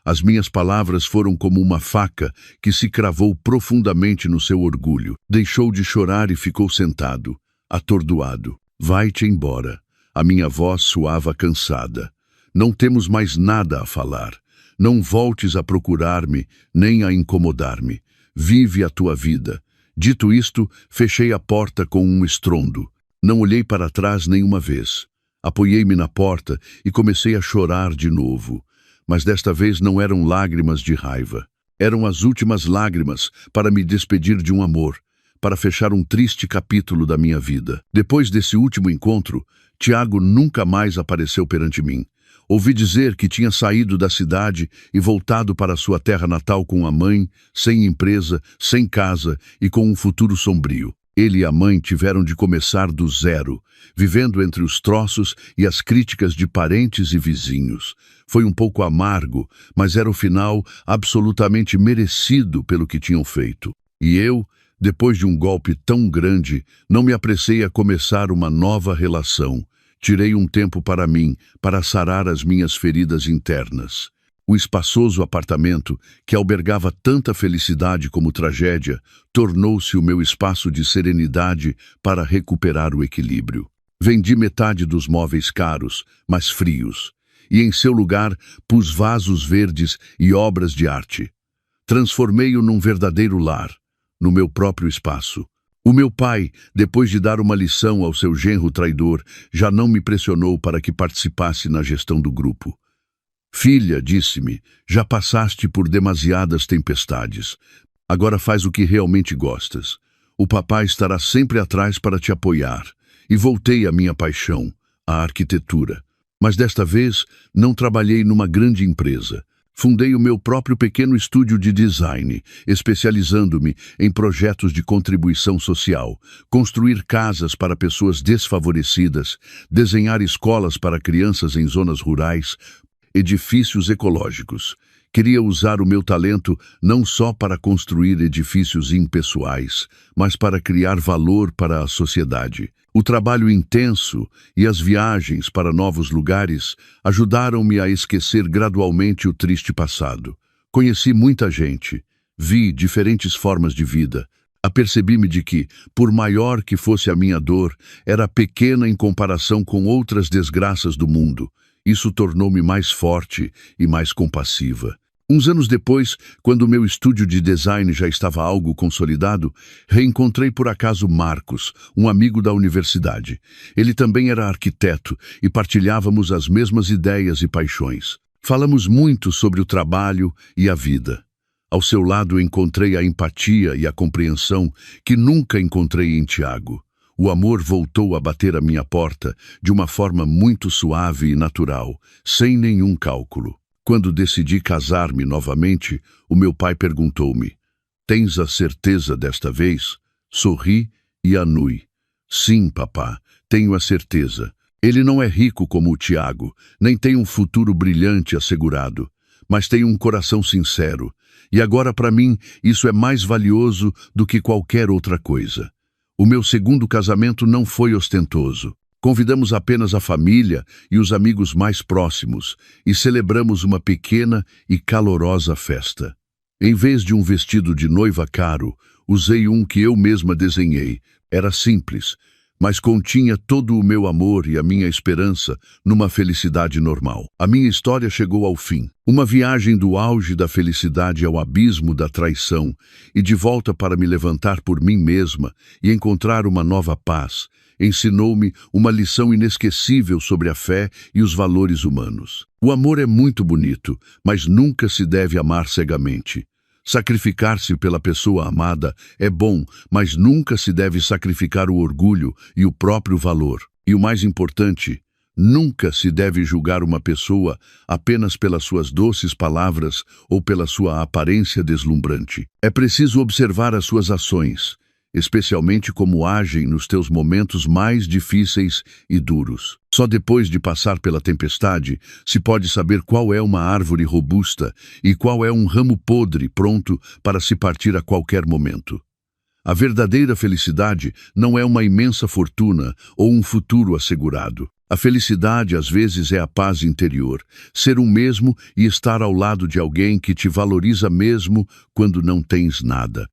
A: As minhas palavras foram como uma faca que se cravou profundamente no seu orgulho. Deixou de chorar e ficou sentado, atordoado. Vai-te embora. A minha voz soava cansada. Não temos mais nada a falar. Não voltes a procurar-me, nem a incomodar-me. Vive a tua vida. Dito isto, fechei a porta com um estrondo. Não olhei para trás nenhuma vez. Apoiei-me na porta e comecei a chorar de novo. Mas desta vez não eram lágrimas de raiva. Eram as últimas lágrimas para me despedir de um amor, para fechar um triste capítulo da minha vida. Depois desse último encontro, Tiago nunca mais apareceu perante mim. Ouvi dizer que tinha saído da cidade e voltado para sua terra natal com a mãe, sem empresa, sem casa e com um futuro sombrio. Ele e a mãe tiveram de começar do zero, vivendo entre os troços e as críticas de parentes e vizinhos. Foi um pouco amargo, mas era o final absolutamente merecido pelo que tinham feito. E eu, depois de um golpe tão grande, não me apressei a começar uma nova relação. Tirei um tempo para mim, para sarar as minhas feridas internas. O espaçoso apartamento, que albergava tanta felicidade como tragédia, tornou-se o meu espaço de serenidade para recuperar o equilíbrio. Vendi metade dos móveis caros, mas frios, e em seu lugar pus vasos verdes e obras de arte. Transformei-o num verdadeiro lar, no meu próprio espaço. O meu pai, depois de dar uma lição ao seu genro traidor, já não me pressionou para que participasse na gestão do grupo. Filha, disse-me, já passaste por demasiadas tempestades. Agora faz o que realmente gostas. O papai estará sempre atrás para te apoiar. E voltei à minha paixão, a arquitetura. Mas desta vez não trabalhei numa grande empresa. Fundei o meu próprio pequeno estúdio de design, especializando-me em projetos de contribuição social, construir casas para pessoas desfavorecidas, desenhar escolas para crianças em zonas rurais, edifícios ecológicos. Queria usar o meu talento não só para construir edifícios impessoais, mas para criar valor para a sociedade. O trabalho intenso e as viagens para novos lugares ajudaram-me a esquecer gradualmente o triste passado. Conheci muita gente, Vi diferentes formas de vida. Apercebi-me de que, por maior que fosse a minha dor, era pequena em comparação com outras desgraças do mundo. Isso tornou-me mais forte e mais compassiva. Uns anos depois, quando o meu estúdio de design já estava algo consolidado, reencontrei por acaso Marcos, um amigo da universidade. Ele também era arquiteto e partilhávamos as mesmas ideias e paixões. Falamos muito sobre o trabalho e a vida. Ao seu lado encontrei a empatia e a compreensão que nunca encontrei em Tiago. O amor voltou a bater à minha porta de uma forma muito suave e natural, sem nenhum cálculo. Quando decidi casar-me novamente, o meu pai perguntou-me: "Tens a certeza desta vez?" Sorri e anui. "Sim, papá, tenho a certeza. Ele não é rico como o Tiago, nem tem um futuro brilhante assegurado, mas tem um coração sincero. E agora, para mim, isso é mais valioso do que qualquer outra coisa." O meu segundo casamento não foi ostentoso. Convidamos apenas a família e os amigos mais próximos e celebramos uma pequena e calorosa festa. Em vez de um vestido de noiva caro, usei um que eu mesma desenhei. Era simples, mas continha todo o meu amor e a minha esperança numa felicidade normal. A minha história chegou ao fim. Uma viagem do auge da felicidade ao abismo da traição e de volta para me levantar por mim mesma e encontrar uma nova paz. Ensinou-me uma lição inesquecível sobre a fé e os valores humanos. O amor é muito bonito, mas nunca se deve amar cegamente. Sacrificar-se pela pessoa amada é bom, mas nunca se deve sacrificar o orgulho e o próprio valor. E o mais importante, nunca se deve julgar uma pessoa apenas pelas suas doces palavras ou pela sua aparência deslumbrante. É preciso observar as suas ações, especialmente como agem nos teus momentos mais difíceis e duros. Só depois de passar pela tempestade se pode saber qual é uma árvore robusta e qual é um ramo podre pronto para se partir a qualquer momento. A verdadeira felicidade não é uma imensa fortuna ou um futuro assegurado. A felicidade, às vezes, é a paz interior, ser um mesmo e estar ao lado de alguém que te valoriza mesmo quando não tens nada.